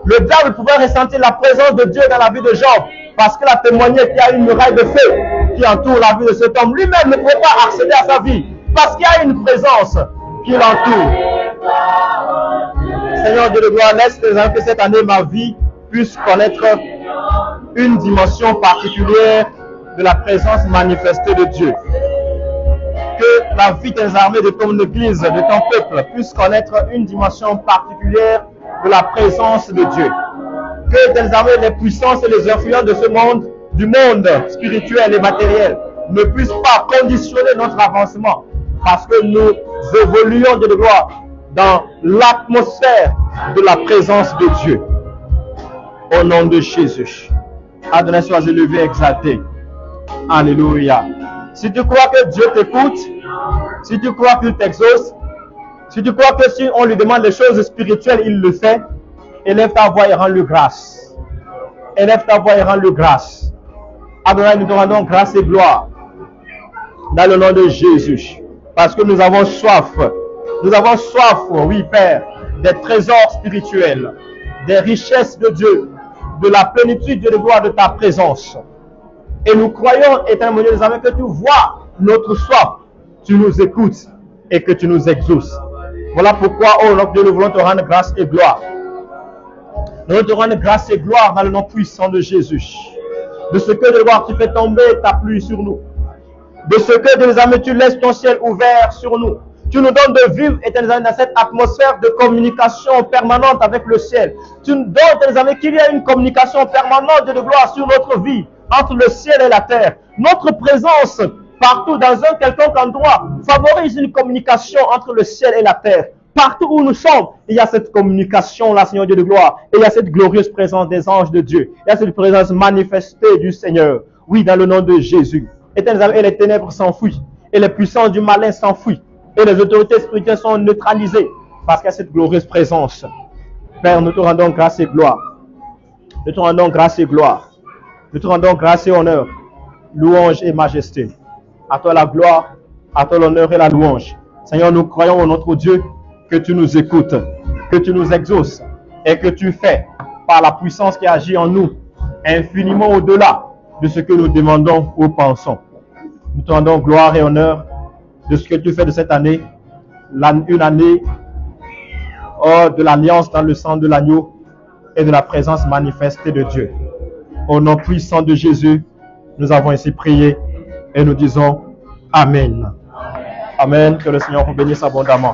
le diable pouvait ressentir la présence de Dieu dans la vie de Job, parce qu'il a témoigné qu'il y a une muraille de feu qui entoure la vie de cet homme. Lui-même ne pouvait pas accéder à sa vie, parce qu'il y a une présence qui l'entoure. Seigneur Dieu de gloire, laisse que cette année, ma vie puisse connaître une dimension particulière de la présence manifestée de Dieu. Que la vie des armées de ton Église, de ton peuple, puisse connaître une dimension particulière de la présence de Dieu. Que tes armées, les puissances et les influences de ce monde, du monde spirituel et matériel, ne puissent pas conditionner notre avancement, parce que nous évoluons de gloire dans l'atmosphère de la présence de Dieu. Au nom de Jésus. Adonai, sois élevé, exalté. Alléluia. Si tu crois que Dieu t'écoute, si tu crois qu'il t'exauce, si tu crois que si on lui demande des choses spirituelles, il le fait, élève ta voix et rends-lui grâce. Élève ta voix et rends-lui grâce. Adonai, nous te rendons grâce et gloire. Dans le nom de Jésus. Parce que nous avons soif. Nous avons soif, oui Père, des trésors spirituels, des richesses de Dieu, de la plénitude de gloire de ta présence. Et nous croyons, éternel Dieu, que tu vois notre soif, tu nous écoutes et que tu nous exauces. Voilà pourquoi, oh notre Dieu, nous voulons te rendre grâce et gloire. Nous voulons te rendre grâce et gloire dans le nom puissant de Jésus. De ce que de gloire tu fais tomber ta pluie sur nous. De ce que de les tu laisses ton ciel ouvert sur nous. Tu nous donnes de vivre, éternel, dans cette atmosphère de communication permanente avec le ciel. Tu nous donnes, éternel, qu'il y a une communication permanente de gloire sur notre vie, entre le ciel et la terre. Notre présence partout, dans un quelconque endroit, favorise une communication entre le ciel et la terre. Partout où nous sommes, il y a cette communication-là, Seigneur Dieu de gloire. Et il y a cette glorieuse présence des anges de Dieu. Il y a cette présence manifestée du Seigneur. Oui, dans le nom de Jésus. Éternel, et les ténèbres s'enfuient. Et les puissances du malin s'enfuient. Et les autorités spirituelles sont neutralisées. Parce qu'il y a cette glorieuse présence. Père, nous te rendons grâce et gloire. Nous te rendons grâce et gloire. Nous te rendons grâce et honneur. Louange et majesté. À toi la gloire, à toi l'honneur et la louange. Seigneur, nous croyons en notre Dieu que tu nous écoutes, que tu nous exauces et que tu fais par la puissance qui agit en nous infiniment au-delà de ce que nous demandons ou pensons. Nous te rendons gloire et honneur de ce que tu fais de cette année, une année de l'alliance dans le sang de l'agneau et de la présence manifestée de Dieu. Au nom puissant de Jésus, nous avons ainsi prié et nous disons Amen. Amen. Que le Seigneur vous bénisse abondamment.